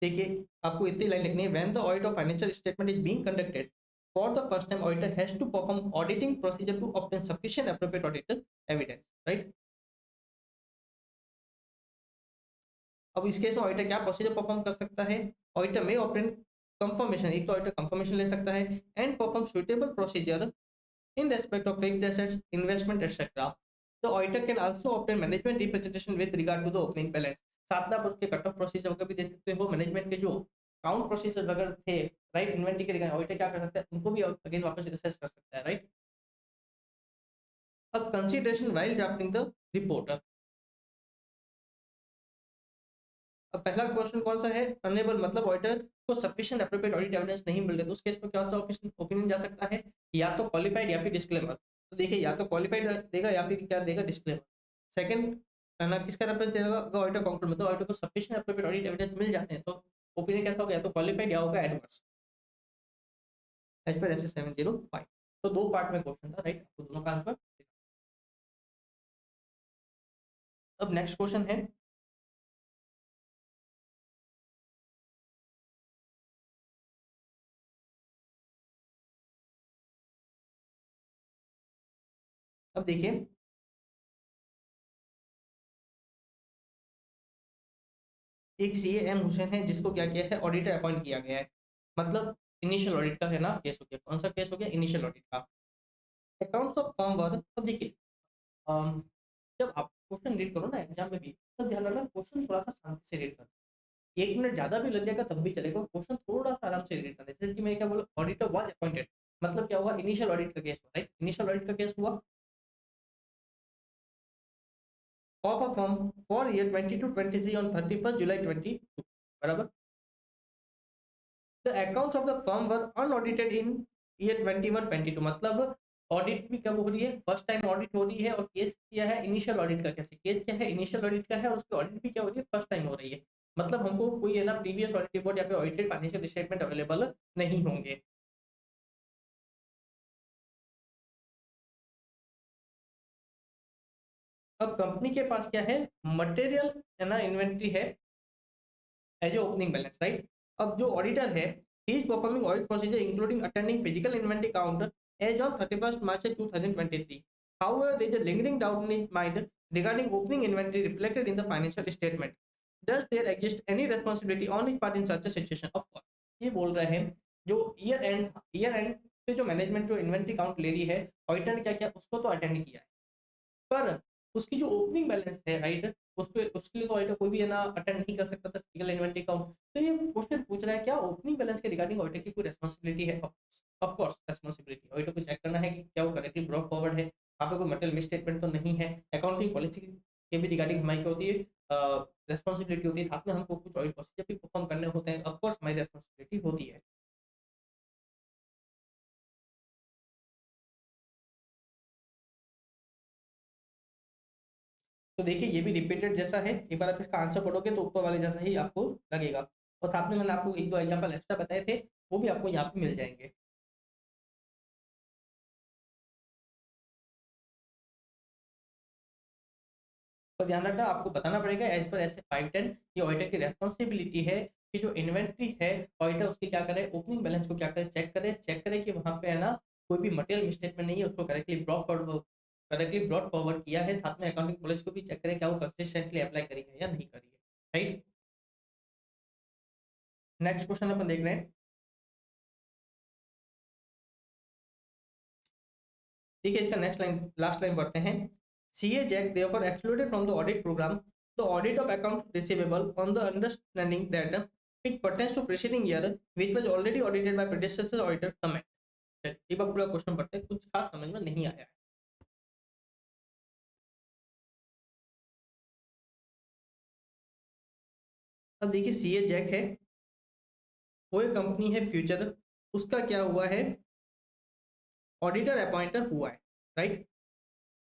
देखिए, आपको इतनी लाइन लिखनी है, when the audit of financial statement is being conducted for the first time auditor has to perform auditing procedure to obtain sufficient appropriate audit evidence, right. अब इस case में auditor क्या प्रोसीजर परफॉर्म कर सकता है, auditor में obtain confirmation, एक तो ऑडिटर कंफर्मेशन ले सकता है and perform suitable procedure in respect of fixed assets, investment, etc. The auditor can also obtain management representation with regard to the opening balance. साथ में आप उसके कट ऑफ प्रोसीजर वगैरह भी देख सकते हो, मैनेजमेंट के जो काउंट प्रोसीजर वगैरह थे, राइट, इन्वेंटरी के रिगार्डिंग ऑडिटर क्या कर सकता है, उनको भी अगेन वापस असेस कर सकता है, राइट। अब consideration while drafting the report. अब पहला क्वेश्चन कौन सा है, अनएबल मतलब ऑडिटर को सफिशिएंट एप्रोप्रिएट ऑडिट एविडेंस नहीं मिल रहा, तो उस केस में क्या सा ओपिनियन जा सकता है, या तो क्वालिफाइड या फिर डिस्क्लेमर। तो देखिए, या तो क्वालिफाइड देगा या फिर क्या देगा, डिस्क्लेमर। सेकंड है ना, किसका रेफरेंस देगा, ऑडिटर कंक्लूड, मतलब ऑडिटर को सफिशिएंट एप्रोप्रिएट ऑडिट एविडेंस मिल जाते हैं तो ओपिनियन कैसा होगा, या तो क्वालिफाइड या होगा एडवर्स एज पर एस 705। तो दो पार्ट में क्वेश्चन था, राइट, तो दोनों का आंसर। अब नेक्स्ट क्वेश्चन है, अब देखिए, एक सीए एम हुसैन है जिसको क्या किया है, ऑडिटर अपॉइंट किया गया है, मतलब इनिशियल ऑडिट का है ना केस हो गया, कौन सा केस हो गया, इनिशियल ऑडिट का। अकाउंट्स ऑफ फर्म वर, अब देखिए, अम, जब आप क्वेश्चन रीड करो ना एग्जाम में भी, तो ध्यान रखना क्वेश्चन थोड़ा सा शांति से रीड करना, 1 मिनट ज्यादा भी लग जाएगा तब भी चलेगा, क्वेश्चन थोड़ा सा आराम से रीड करना। जैसे कि मैं क्या बोला, ऑडिटर वाज अपॉइंटेड, मतलब क्या हुआ, इनिशियल ऑडिट का केस हुआ, राइट, इनिशियल ऑडिट का केस हुआ of a firm for year 22-23 on 31 जुलाई 22, बराबर। The accounts of the firm were unaudited in year 21-22, मतलब ऑडिट भी कब हो रही है, फर्स्ट टाइम ऑडिट हो रही है, और केस किया है इनिशियल ऑडिट का, कैसे केस क्या है, इनिशियल ऑडिट का है, और उसकी ऑडिट भी क्या हो रही है, फर्स्ट टाइम हो रही है, मतलब हमको कोई है ना प्रीवियस ऑडिट रिपोर्ट या फिर ऑडिटेड फाइनेंशियल स्टेटमेंट अवेलेबल नहीं होंगे। अब कंपनी के पास क्या है, मटेरियल है ना इन्वेंट्री है as a opening balance, right. अब जो ऑडिटर है, he is performing audit procedure including attending physical inventory counter as on 31st March 2023। However, there is a lingering doubt in his mind regarding opening inventory reflected in the financial statement. Does there exist any responsibility on his part in such a situation? Of course, ये बोल रहे हैं, जो year and पे जो management जो inventory count ले रही है, ऑडिटर ने क्या किया, उसको तो अटेंड किया है, पर उसकी जो ओपनिंग बैलेंस है, राइट, उसपे उसके लिए तो ऑडिटर कोई भी है ना अटेंड नहीं कर सकता था फिजिकल इन्वेंटरी अकाउंट। तो ये क्वेश्चन पूछ रहा है क्या ओपनिंग बैलेंस के रिगार्डिंग ऑडिटर की कोई रेस्पॉन्सिबिलिटी है, ऑफ कोर्स रेस्पॉन्सिबिलिटी, ऑडिटर को चेक करना है कि क्या वो करेक्टली ब्रॉट फॉरवर्ड है, वहाँ पे कोई मटेरियल मिस स्टेटमेंट तो नहीं है, अकाउंटिंग पॉलिसी ये भी रिगार्डिंग हमारी क्या होती है, रेस्पॉन्सिबिलिटी होती है। साथ में हमको कुछ ऑडिट प्रोसीजर भी परफॉर्म करने होते हैं, ऑफ कोर्स हमारी रेस्पॉन्सिबिलिटी होती है। तो देखिए ये भी रिपीटेड जैसा है, एक बार आप इसका आंसर पढ़ोगे तो ऊपर वाले जैसा ही आपको लगेगा। और साथ में मैंने आपको एक दो एग्जांपल एक्स्ट्रा बताए थे, वो भी आपको यहाँ पे मिल जाएंगे। तो ध्यान रखना, आपको बताना पड़ेगा एज पर ऐसे 510 ये ऑडिटर की रेस्पॉन्सिबिलिटी है कि जो इन्वेंट्री है ऑडिटर उसकी क्या करे, ओपनिंग बैलेंस को क्या करे, चेक करे कि वहां पे है ना कोई भी मटेरियल मिस्टेटमेंट नहीं है, उसको करेक्टली ब्रॉट फॉरवर्ड किया है। साथ में अकाउंटिंग पॉलिसी को भी चेक करे क्या वो कंसिस्टेंटली अप्लाई करी है या नहीं करी है, राइट। नेक्स्ट क्वेश्चन अपन देख रहे हैं। ठीक है, इसका नेक्स्ट लाइन लास्ट लाइन पढ़ते हैं। CA Jack therefore excluded from the audit program the audit of accounts receivable on the understanding that it pertains to preceding year which was already audited by predecessor auditor comment। एक बार पूरा question पढ़ते हैं, कुछ खास समझ में नहीं आया है। अब देखिए सीए जैक है, वो एक कंपनी है फ्यूचर, उसका क्या हुआ है, ऑडिटर अपॉइंटर हुआ है, राइट।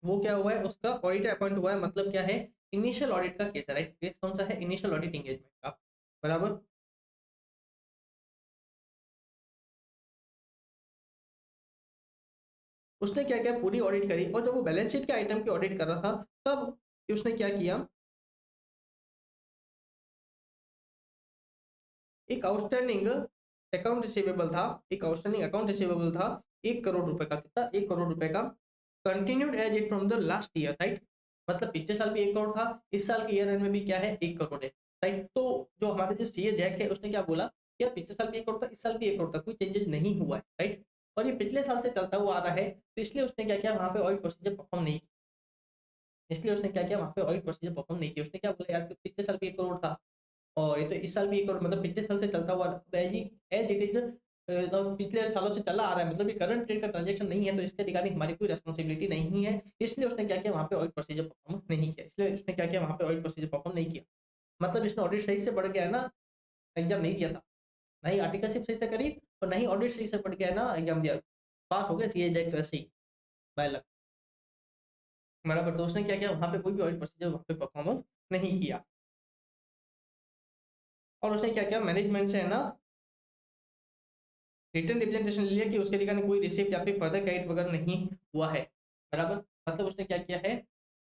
वो क्या हुआ है, उसका ऑडिटर अपॉइंट हुआ है, मतलब क्या है, इनिशियल ऑडिट का केस है, राइट। केस कौन सा है, इनिशियल ऑडिट एंगेजमेंट का, बराबर। उसने क्या क्या पूरी ऑडिट करी, और जब वो बैलेंस शीट के आइटम की ऑडिट कर रहा था तब उसने क्या किया, एक आउटस्टैंडिंग अकाउंट रिसीवेबल था, एक आउटस्टैंडिंग अकाउंट रिसीवेबल था 1 करोड़ रुपए का, कितना, 1 करोड़ रुपए का, continued as it from the last year, right. मतलब पिछले साल भी 1 करोड़ था, इस साल के ईयर एंड में भी क्या है, 1 करोड़ है, राइट। तो जो हमारे जो सीए जैक है उसने क्या बोला, यार पिछले साल भी 1 करोड़ था, इस साल भी 1 करोड़ था, कोई चेंजेस नहीं हुआ है, राइट। और ये पिछले साल से चलता हुआ आ रहा है, तो इसलिए उसने क्या किया, वहां पे ऑडिट प्रोसीजर परफॉर्म नहीं, इसलिए उसने क्या किया, वहां पे ऑडिट प्रोसीजर परफॉर्म नहीं किया। उसने क्या बोला, यार पिछले साल भी 1 करोड़ था और ये तो इस साल भी 1 करोड़, मतलब पिछले साल से चलता हुआ एज इट इज पिछले सालों से चला आ रहा है, मतलब ये करंट पीरियड का ट्रांजेक्शन नहीं है, तो इसके रिगार्डिंग हमारी कोई रेस्पॉन्सिबिलिटी नहीं है। इसलिए उसने क्या किया, वहां पे ऑडिट प्रोसीजर परफॉर्म नहीं किया, इसलिए उसने क्या किया, वहां पे ऑडिट प्रोसीजर परफॉर्म नहीं किया। मतलब इसने ऑडिट सही से पढ़ के है ना एग्जाम नहीं दिया था, ना ही आर्टिकलशिप सही से करी और ना ही ऑडिट सही से पढ़ के है ना एग्जाम दिया, पास हो गया सीए जैक तो ऐसे ही बाय लक, बराबर। तो उसने क्या किया, वहां पे कोई भी ऑडिट प्रोसीजर वहां पे परफॉर्म नहीं किया। और उसने क्या किया, मैनेजमेंट से है ना रिटर्न रिप्रेजेंटेशन लिया कि उसके रिगार्डिंग कोई रिसिप्ट या फिर फर्दर क्रेडिट वगैरह नहीं हुआ है, बराबर। मतलब उसने क्या किया है,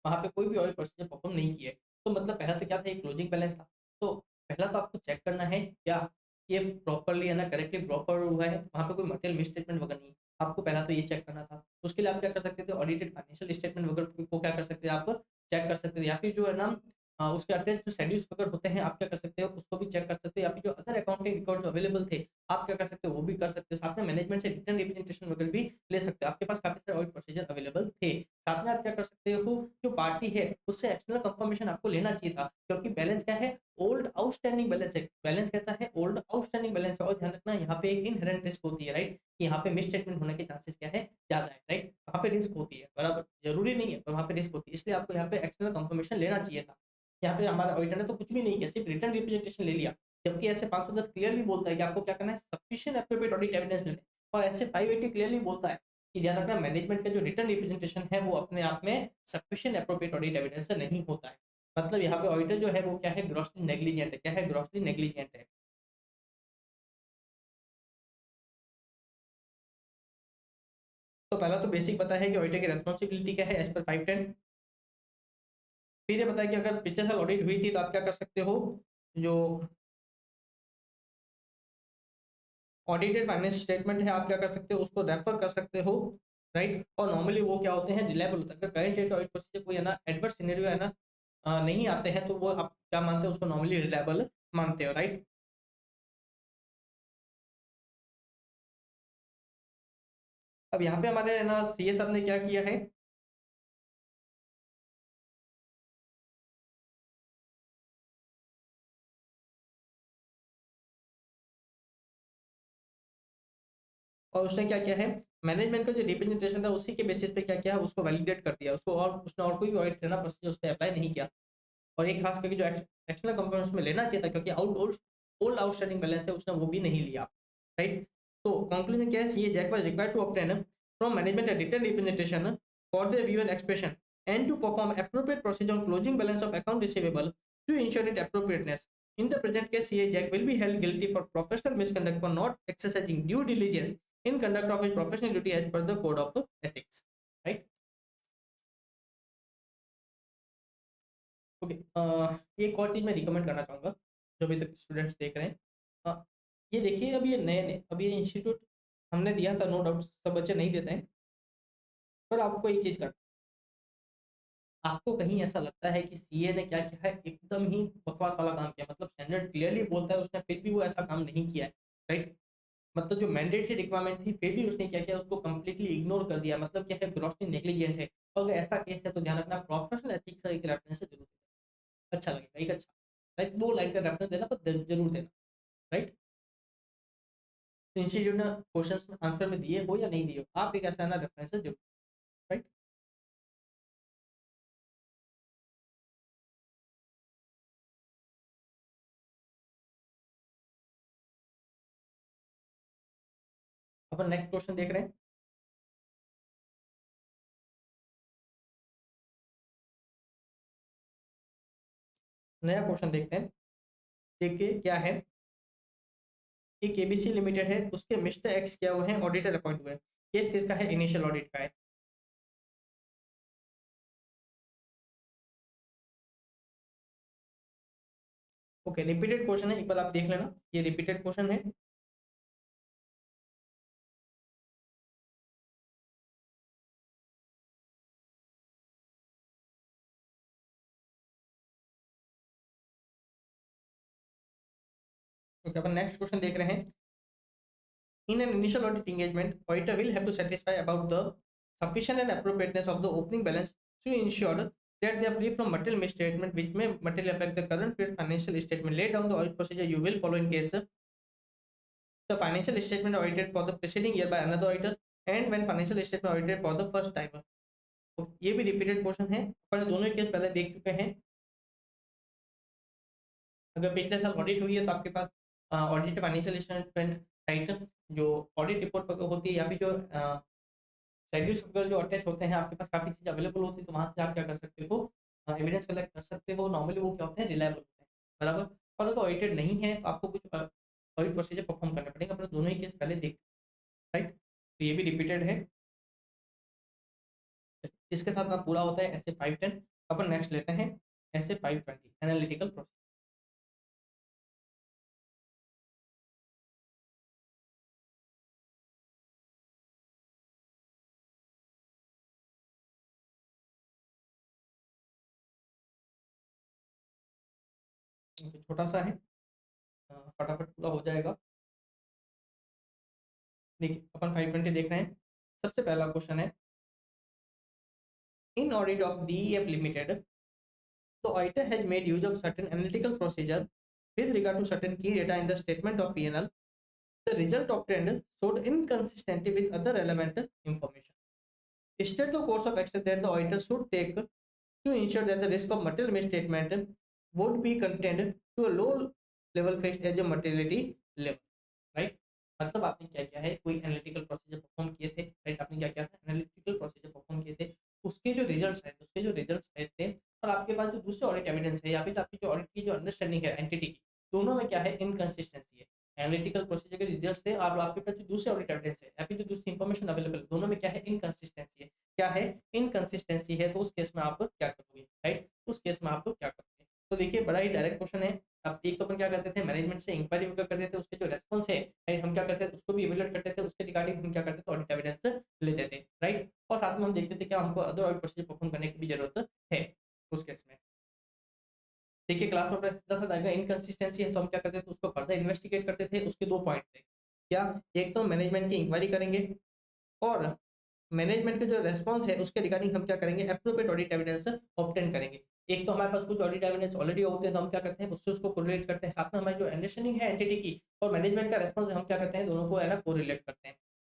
वहां पे कोई भी ऑडिट प्रोसीजर परफॉर्म नहीं किया है। तो मतलब पहला तो क्या था, एक क्लोजिंग बैलेंस था, तो पहला तो आपको चेक करना है क्या ये प्रॉपरली है ना करेक्टली प्रॉपर हुआ है, वहां पे कोई मटेरियल मिसस्टेटमेंट वगैरह नहीं। आपको पहला तो ये चेक करना था, उसके लिए आप क्या कर सकते थे, ऑडिटेड फाइनेंशियल स्टेटमेंट वगैरह को क्या कर सकते थे, आप चेक कर सकते थे, या फिर जो है ना उसके अटैच जो शेड्यूल्स वगैरह होते हैं आप क्या कर सकते हो, उसको भी चेक कर सकते हो, या फिर जो अदर अकाउंटिंग रिकॉर्ड जो अवेलेबल थे आप क्या कर सकते हो, वो भी कर सकते हो। साथ में मैनेजमेंट से रिटर्न रिप्रेजेंटेशन वगैरह भी ले सकते हो, आपके पास काफी सारे ऑडिट प्रोसीजर अवेलेबल थे। साथ में आप क्या कर सकते हो, जो पार्टी है उससे एक्सटर्नल कंफर्मेशन आपको लेना चाहिए था, क्योंकि बैलेंस क्या है, ओल्ड आउटस्टैंडिंग बैलेंस है। बैलेंस कैसा है, ओल्ड आउटस्टैंडिंग बैलेंस है। और ध्यान रखना यहाँ पे एक इनहेरेंट रिस्क होती है, राइट, कि यहाँ पे मिस स्टेटमेंट होने के चांसेस क्या है, ज्यादा है, राइट। वहाँ पे रिस्क होती है, बराबर, जरूरी नहीं है पर वहाँ पे रिस्क होती है, इसलिए आपको यहाँ पे एक्सटर्नल कंफर्मेशन लेना चाहिए था। यहाँ पे हमारा ऑडिटर ने तो कुछ भी नहीं किया, सिर्फ रिटर्न रिप्रेजेंटेशन ले लिया, जबकि ऐसे 510 क्लियरली बोलता है कि आपको क्या करना है, सफिशिएंट एप्रोप्रिएट ऑडिट एविडेंस लेना है। और ऐसे 580 क्लियरली बोलता है कि ध्यान रखना मैनेजमेंट का जो रिटर्न रिप्रेजेंटेशन है वो अपने आप में सफिशिएंट एप्रोप्रिएट ऑडिट एविडेंस से नहीं होता है। मतलब यहाँ पे ऑडिटर जो है वो क्या है, ग्रॉसली नेग्लिजेंट है। क्या है, ग्रॉसली नेग्लिजेंट है। तो पहला तो बेसिक पता है कि ऑडिटर की रेस्पॉन्सिबिलिटी क्या है एज पर 510। फिर ये बताया कि अगर पिछले साल ऑडिट हुई थी तो आप क्या कर सकते हो, जो ऑडिटेड फाइनेंस स्टेटमेंट है आप क्या कर सकते हो, उसको रेफर कर सकते हो, राइट। और नॉर्मली वो क्या होते हैं, रिलायबल होता है। अगर करंट रेट ऑडिट प्रोसीजर कोई है ना एडवर्स सिनेरियो है ना नहीं आते हैं, तो वो आप क्या मानते हो, उसको नॉर्मली रिलायबल मानते हो, राइट। अब यहाँ पे हमारे ना सीए साहब ने क्या किया है, और उसने क्या किया है, मैनेजमेंट का जो रिप्रेजेंटेशन था उसी के बेसिस पे क्या किया, उसको वैलिडेट कर दिया, उसको और उसने और कोई भी ऑडिट करना प्रोसीजर उस पे अप्लाई नहीं किया। और एक खास करके जो एक्सटर्नल कंपोनेंट्स में लेना चाहिए था, क्योंकि ओल्ड आउटस्टैंडिंग बैलेंस है, उसने वो भी नहीं लिया, राइट। तो कंक्लूजन क्या है, CA Jack was required to obtain from management a detailed representation for their view and expression and to perform appropriate procedure on closing balance of account receivable to ensure its appropriateness. In the present case, CA Jack will be held guilty for professional misconduct for not exercising due diligence in conduct of his professional duty as per the code of ethics, right? Okay, एक और चीज मैं recommend करना चाहूंगा जो अभी तक students देख रहे हैं। ये देखिए, अब ये नए नए अब ये इंस्टीट्यूट हमने दिया था, नो डाउट सब बच्चे नहीं देते हैं, पर आपको एक चीज करना, आपको कहीं ऐसा लगता है कि सीए ने क्या किया है, एकदम ही बकवास वाला काम किया, मतलब स्टैंडर्ड क्लियरली बोलता है उसने, फिर भी वो ऐसा काम नहीं किया है, राइट। मतलब जो मैंडेटरी रिक्वायरमेंट थी फिर भी उसने क्या किया, उसको कंप्लीटली इग्नोर कर दिया, मतलब क्या है, ग्रॉसली नेग्लिजेंट है। और अगर ऐसा केस है तो ध्यान रखना, प्रोफेशनल एथिक्स का एक रेफरेंस जरूर देना, अच्छा लगेगा, एक अच्छा, राइट, 2 लाइन का रेफरेंस देना, पर जरूर देना, राइट। तो इंस्टीट्यूट ने क्वेश्चंस में आंसर में दिए हो या नहीं दिए हो, आप एक ऐसा है ना रेफरेंसेस जरूर, राइट। अपन नेक्स्ट क्वेश्चन देख रहे हैं। नया क्वेश्चन देखते हैं। देखिए क्या है, कि केबीसी लिमिटेड है, उसके मिस्टर एक्स क्या हुए हैं, ऑडिटर अपॉइंट हुए हैं। केस किसका है, इनिशियल ऑडिट का है। ओके, रिपीटेड क्वेश्चन है, एक बार आप देख लेना, ये रिपीटेड क्वेश्चन है। ओके, अपन नेक्स्ट क्वेश्चन देख रहे हैं। In an initial audit engagement, auditor will have to satisfy about the sufficient and appropriateness of the opening balance to ensure that they are free from material misstatement which may materially affect the current period financial statement. Lay down the audit procedure you will follow in case the financial statement audited for the preceding year by another auditor and when financial statement audited for the first time. तो ये भी repeated question है, अपन दोनों case पहले देख चुके हैं। अगर पिछले साल ऑडिट हुई है तो आपके पास ऑडिट फाइनेंशियल स्टेटमेंट, राइट, जो ऑडिट रिपोर्ट होती है, या फिर जो शेड्यूल्स वगैरह जो अटैच होते हैं, आपके पास काफ़ी चीज़ अवेलेबल होती है, तो वहाँ से आप क्या कर सकते हो, एविडेंस कलेक्ट कर सकते हो। नॉर्मली वो क्या होते हैं, रिलायबल होते हैं, बराबर। और अगर ऑडिटेड नहीं है तो आपको कुछ ऑडिट प्रोसीजर परफॉर्म करना पड़ेगा। अपने दोनों ही केस पहले देख, राइट, तो ये भी रिपीटेड है। इसके साथ ना पूरा होता है ऐसे 510। अपन नेक्स्ट लेते हैं ऐसे 520 एनालिटिकल प्रोसेस। छोटा सा है, फटाफट पूरा हो जाएगा। देखिए अपन 520 देख रहे हैं। सबसे पहला क्वेश्चन है, इन audit of DEF limited the auditor has made use of certain analytical procedure with regard to certain key data in the statement of P&L. The result obtained showed inconsistency with other relevant information. State the course of action that the auditor should take to ensure that the risk of material misstatement would be contained to a low level fixed as a materiality level, right? मतलब आपने क्या किया है, कोई analytical procedure perform किए थे, right, आपने क्या किया था, एनालिटिकल प्रोसीजर परफॉर्म किए थे, उसके जो रिजल्ट्स थे, और आपके पास जो दूसरे ऑडिट एविडेंस है, या फिर आपकी जो ऑडिट की जो अंडरस्टैंडिंग है एंटिटी की, दोनों में क्या है, इनकंसिस्टेंसी है। एनालिटिकल प्रोसीजर के रिजल्ट्स थे और आपके पास जो दूसरे ऑडिट एविडेंस है या फिर जो दूसरी इंफॉर्मेशन अवेलेबल है, दोनों में क्या है, इनकंसिस्टेंसी है। क्या है, इनकंसिस्टेंसी है। तो उस केस में आप क्या करोगे, राइट, उस केस में आप क्या करोगे। तो देखिए बड़ा ही डायरेक्ट क्वेश्चन है। अब एक तो अपन क्या करते थे, मैनेजमेंट से इंक्वायरी वगैरह करते थे, उसके जो रेस्पॉन्स है, राइट, हम क्या करते थे, उसको भी इवैल्यूएट करते थे, उसके रिगार्डिंग हम क्या करते थे, ऑडिट एविडेंस लेते थे, राइट। और साथ में हम देखते थे कि हमको अदर ऑडिट प्रोसीजर परफॉर्म करने की भी जरूरत है उस केस में। देखिए क्लास में अपना सीधा सा आएगा, इनकंसिस्टेंसी है तो हम क्या करते थे, उसको फर्दर इन्वेस्टिगेट करते थे। उसके 2 पॉइंट थे, क्या, एक तो मैनेजमेंट की इंक्वायरी करेंगे, और मैनेजमेंट के जो रेस्पॉन्स है उसके रिगार्डिंग हम क्या करेंगे, एप्रोप्रिएट ऑडिट एविडेंस ऑब्टेन करेंगे। एक तो हमारे पास कुछ ऑडिट एविडेंस ऑलरेडी होते हैं, तो हम क्या करते हैं, उससे उसको कोरिलेट करते हैं। साथ में हमारी जो अंडरस्टैंडिंग है एंटिटी की और मैनेजमेंट का रेस्पॉन्स है, हम क्या करते हैं, दोनों को है ना कोरिलेट करते हैं।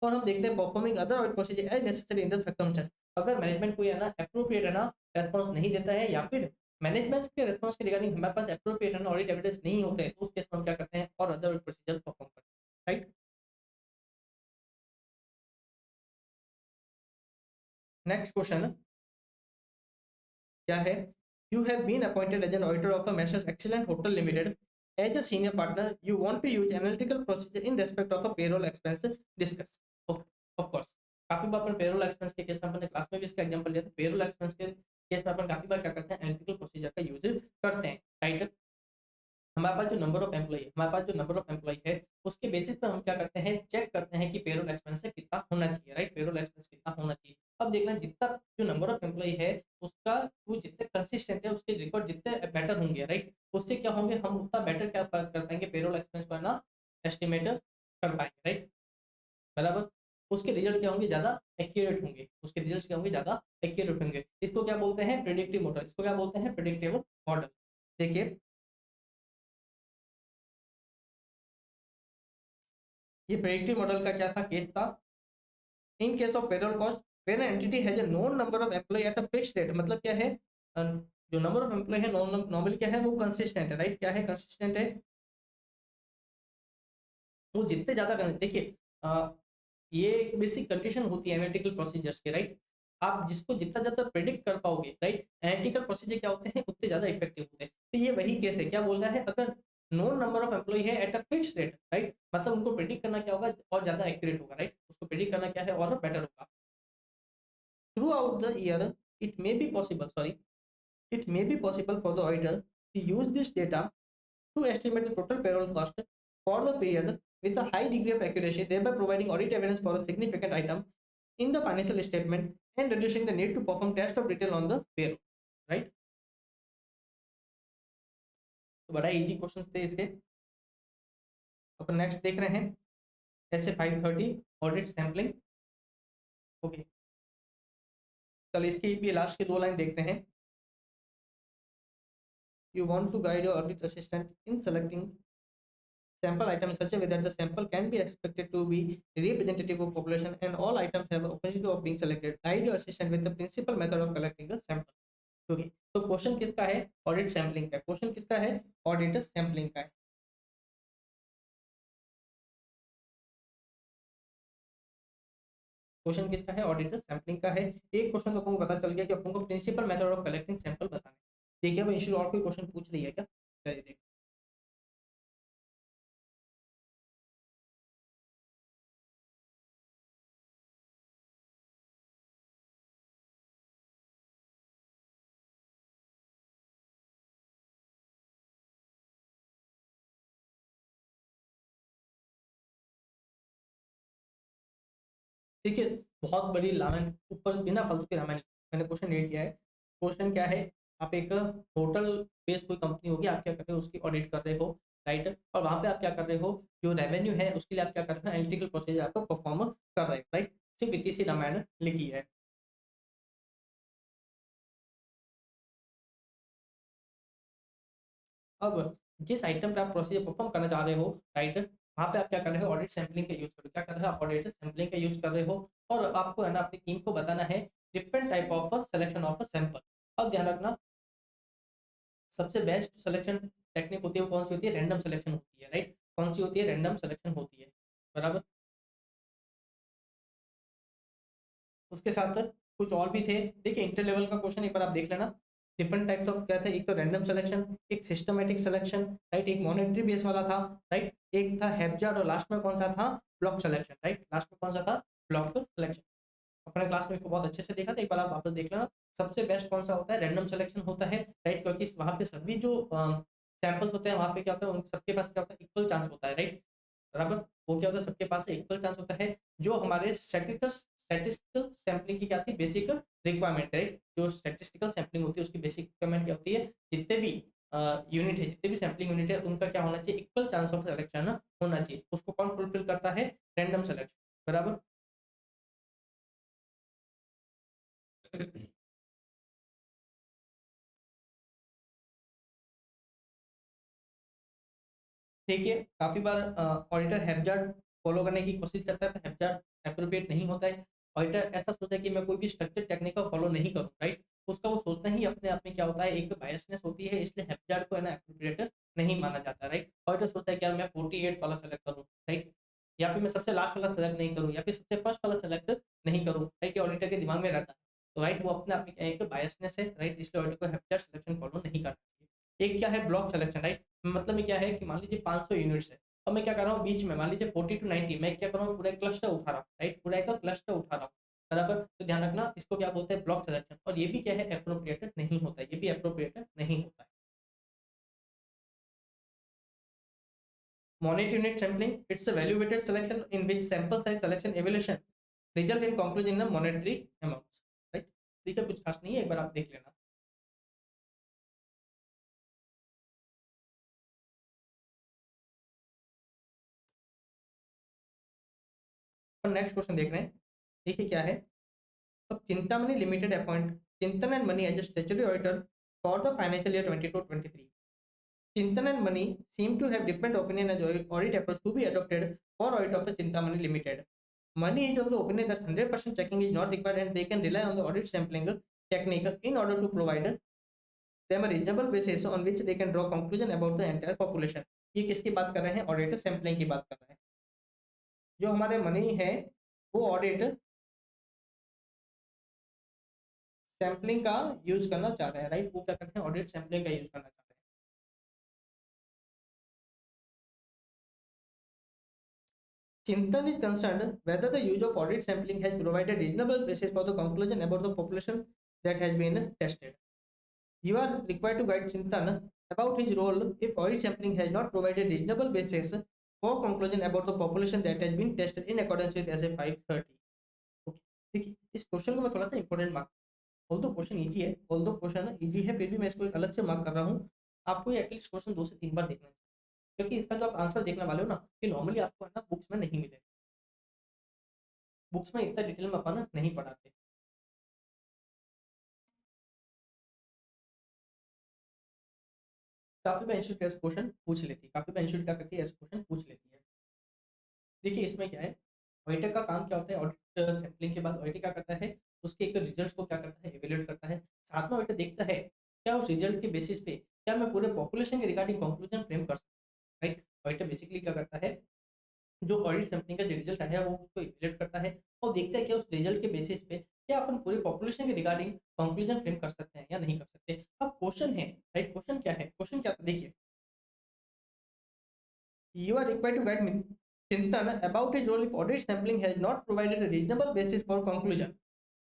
और हम देखते हैं performing other audit procedure as necessary in the circumstances. अगर मैनेजमेंट कोई है ना एप्रोप्रिएट है ना रेस्पॉन्स नहीं देता है, या फिर मैनेजमेंट के रेस्पॉन्स के रिगार्डिंग हमारे पास एप्रोप्रिएट है ना ऑडिट एविडेंस नहीं होते हैं, तो उस केस में हम क्या करते हैं और अदर ऑडिट प्रोसीजर परफॉर्म करते हैं, राइट। नेक्स्ट क्वेश्चन क्या है, you have been appointed as an auditor of a Messrs Excellent Hotel Limited as a senior partner, you want to use analytical procedure in respect of a payroll expense discuss. Okay, of course काफी बार अपन payroll expense के case में अपने class में भी इसका example लिया था। पेरोल एक्सपेंस के केस में अपन काफी बार क्या करते हैं, एनालिटिकल प्रोसीजर का यूज करते हैं, राइट। हमारे पास जो नंबर ऑफ एम्प्लॉई है, हमारे पास जो नंबर ऑफ एम्प्लॉई है, उसके बेसिस पे हम क्या करते हैं, चेक करते हैं कि पेरोल एक्सपेंस कितना होना चाहिए, राइट। पेरोल एक्सपेंस कितना होना चाहिए। अब देखना जितना जो नंबर ऑफ एम्प्लॉई है उसका वो जितने कंसिस्टेंट है, उसके रिकॉर्ड जितने बेटर होंगे, राइट, उससे क्या होंगे, हम उतना बेटर क्या कर पाएंगे, पेरोल एक्सपेंस को है ना एस्टिमेट कर पाएंगे, राइट, बराबर। उसके रिजल्ट क्या होंगे, ज्यादा एक्यूरेट होंगे, उसके रिजल्ट क्या होंगे, ज्यादा एक्यूरेट होंगे। इसको क्या बोलते हैं, प्रिडिक्टिव मॉडल। इसको क्या बोलते हैं, प्रिडिक्टिव मॉडल। देखिए ये प्रेडिक्टिव मॉडल का क्या था, केस था, in case of payroll cost when an entity has a known number of employ at a fixed rate. मतलब क्या है, जो नंबर ऑफ एम्प्लॉय है नॉर्मली क्या है, वो कंसिस्टेंट है, राइट। क्या है, कंसिस्टेंट है। वो जितने ज्यादा देखिए ये बेसिक कंडीशन होती है एनालिटिकल प्रोसीजर्स के, राइट। आप जिसको जितना ज्यादा प्रेडिक्ट कर पाओगे, राइट, एनालिटिकल प्रोसीजर क्या होते हैं, उतने ज्यादा इफेक्टिव होते हैं। तो ये वही केस है, क्या बोल रहा है, अगर नोन नंबर ऑफ एम्प्लॉय है at a fix rate, right, मतलब उनको प्रेडिक्ट करना क्या होगा, और ज्यादा एक्यूरेट होगा, राइट, उसको प्रेडिक्ट करना क्या है, और बेटर होगा। Throughout the year, it may be possible, sorry, it may be possible for the auditor to use this data to estimate the total payroll cost for the period with a high degree of accuracy, thereby providing audit evidence for a significant item in the financial statement and reducing the need to perform test of detail on the payroll, right। तो बड़ा easy question थे इसके। अपन next देख रहे हैं ऐसे 530 audit sampling. Okay, चल इसकी भी लास्ट की दो लाइन देखते हैं। You want to guide your audit assistant in selecting sample item in such a way that the sample can be expected to be representative of population and all items have opportunity of being selected. Guide your assistant with the principal method of collecting the sample. Okay, तो question किसका है, audit sampling का। Question किसका है, audit sampling का है। Question किसका है, ऑडिट सैम्पलिंग का है। एक क्वेश्चन तो आपको पता चल गया कि आपको principal method of collecting sample बताना है। देखिए अब इंस्टीट्यूट और कोई क्वेश्चन पूछ रही है क्या, चलिए देखिए। देखिए बहुत बड़ी रामायण ऊपर बिना फालतू के रामायण मैंने क्वेश्चन रेड किया है। क्वेश्चन क्या है, आप एक होटल बेस्ड कोई कंपनी होगी, आप क्या कर रहे हो, उसकी ऑडिट कर रहे हो, राइट, और वहां पे आप क्या कर रहे हो, जो रेवेन्यू है उसके लिए आप क्या कर रहे हो, एनालिटिकल प्रोसीजर आपको परफॉर्म कर रहे हो, राइट। सिर्फ इतनी सी रामायण लिखी है। अब जिस आइटम पे आप प्रोसीजर परफॉर्म करना चाह रहे हो, राइट, वहां पे आप क्या कर रहे हो, ऑडिट सैंपलिंग का यूज कर रहे हो। क्या कर रहे हो, आप ऑडिट सैंपलिंग का यूज कर रहे हो, और आपको है ना अपनी टीम को बताना है different type of selection of a sample. अब ध्यान रखना, सबसे बेस्ट सिलेक्शन टेक्निक होती है वो कौन सी होती है, रैंडम सिलेक्शन होती है, राइट। कौन सी होती है, रैंडम सिलेक्शन होती है, बराबर। उसके साथ कुछ और भी थे। देखिए इंटर लेवल का क्वेश्चन एक बार आप देख लेना। डिफरेंट टाइप्स ऑफ क्या थे, एक तो रैंडम सिलेक्शन, एक सिस्टमेटिक सिलेक्शन, राइट, एक मॉनेटरी बेस वाला था, राइट, एक था हैप्जार्ड, और लास्ट में कौन सा था, ब्लॉक सिलेक्शन, राइट, लास्ट में कौन सा था, ब्लॉक सिलेक्शन। अपने क्लास में इसको बहुत अच्छे से देखा था, एक बार आप वापस देख लेना। सबसे बेस्ट कौन सा होता है, रैंडम सिलेक्शन होता है, राइट, क्योंकि वहां पे सभी जो सैंपल्स होते हैं वहां पे क्या होता है, उन सबके पास क्या होता है, इक्वल चांस होता है, राइट, बराबर। वो क्या होता है, सबके पास इक्वल चांस होता है। जो हमारे स्टैटिस्टिकल सैंपलिंग की क्या थी, बेसिक रिक्वायरमेंट, राइट। जो स्टैटिस्टिकल सैंपलिंग होती है उसकी बेसिक रिक्वायरमेंट क्या होती है, जितने भी यूनिट है, जितने भी सैंपलिंग यूनिट है, उनका क्या होना चाहिए, इक्वल चांस ऑफ सिलेक्शन होना चाहिए। उसको कौन फुलफिल करता है, रैंडम सिलेक्शन, बराबर। देखिए काफी बार ऑडिटर हैप्जार्ड फॉलो करने की कोशिश करता है तो हेपचार्ट एप्रोप्रिएट नहीं होता है। ऑडिटर ऐसा सोचता है कि मैं कोई भी स्ट्रक्चर टेक्निक का फॉलो नहीं करूँ, राइट? उसका वो सोचना ही अपने आप में क्या होता है, एक बायसनेस होती है, इसलिए हेपचार्ट को है ना एप्रोप्रिएट नहीं माना जाता, राइट? ऑडिटर सोचता है कि यार मैं 48 वाला सेलेक्ट करूँ, राइट? या फिर मैं सबसे लास्ट वाला सेलेक्ट नहीं करूँ, या फिर सबसे फर्स्ट वाला सेलेक्ट नहीं करूँ, राइट? ये ऑडिटर के दिमाग में रहता है। तो राइट, वो अपने आप में क्या है, एक बायसनेस है, राइट? इसलिए ऑडिटर को हेपचार्ट सिलेक्शन फॉलो नहीं करना चाहिए। एक क्या है, ब्लॉक सिलेक्शन, राइट? मतलब ये क्या है कि मान लीजिए 500 यूनिट्स है, अब मैं क्या कर रहा हूँ बीच में, मान लीजिए 40 टू 90, मैं क्या कर रहा हूँ, पूरा क्लस्टर उठा रहा हूँ, राइट? पूरा एक क्लस्टर उठा रहा हूँ, बराबर? तो ध्यान रखना, इसको क्या बोलते हैं, ब्लॉक सिलेक्शन। और ये भी क्या है, एप्रोप्रिएटेड नहीं होता है, ये भी एप्रोप्रिएटेड नहीं होता है। Monitored unit sampling, it's a value weighted selection in which sample size selection evaluation result in conclusion in a monetary amounts, right? ठीक है, कुछ खास नहीं है, एक बार आप देख लेना। और नेक्स्ट क्वेश्चन देख रहे हैं, देखिए क्या है। अब Chintamani limited appoint Chintan and Mani as statutory auditor for the financial year 22-23। Chintan and Mani seem to have different opinion as audit approach to be adopted for audit of the Chintamani Limited. Mani is of the opinion that 100% checking is not required and they can rely on the audit sampling technique in order to provide them a reasonable basis on which they can draw conclusion about the entire population. ये किसकी बात कर रहे हैं, auditor sampling की बात कर रहे हैं। जो हमारे मनी है वो ऑडिट सैम्पलिंग का यूज करना चाह रहे हैं, राइट? वो क्या करते हैं, ऑडिट सैम्पलिंग का यूज करना चाह रहे हैं। Chintan is concerned whether the use of audit sampling has provided reasonable basis for the conclusion about the population that has been tested. You are required to guide Chintan about his role if audit sampling has not provided reasonable basis for conclusion about the population that has been tested in accordance with SA 530. Okay. देखिए, इस question को मैं थोड़ा सा important mark, although question easy है, although question easy है, फिर भी मैं इसको एक अलग से मार्क कर रहा हूँ। आपको एटलीस्ट क्वेश्चन 2 से 3 बार देखना है, क्योंकि इसका जो आप आंसर देखने वाले हो ना, कि नॉर्मली आपको है ना बुक्स में नहीं मिलेगा, बुक्स में इतना डिटेल में अपन नहीं पढ़ाते। काफी बार इंस्टीट्यूट ऐसे क्वेश्चन पूछ लेती है, काफी बार इंस्टीट्यूट क्या करती है, ऐसे क्वेश्चन पूछ लेती है। देखिए इसमें क्या है, ऑडिटर का काम क्या होता है, ऑडिट सैंपलिंग के बाद ऑडिटर क्या करता है, उसके एक रिजल्ट्स को क्या करता है, एवेल्युएट करता है। साथ में ऑडिटर देखता है क्या उस रिजल्ट के बेसिस पे क्या मैं पूरे पॉपुलेशन के रिगार्डिंग कंक्लूजन फ्रेम कर सकता हूँ, राइट? ऑडिटर बेसिकली क्या करता है, जो ऑडिट सैंपलिंग का जो रिजल्ट आया है वो उसको इवैल्यूएट करता है और देखता है कि उस रिजल्ट के बेसिस पे क्या अपन पूरी पॉपुलेशन के रिगार्डिंग कंक्लूजन फ्रेम कर सकते हैं या नहीं कर सकते। अब क्वेश्चन है, राइट? क्वेश्चन क्या है, क्वेश्चन क्या था, देखिए, you are required to guide me Chintan about his role if audit sampling has not provided a reasonable basis for conclusion.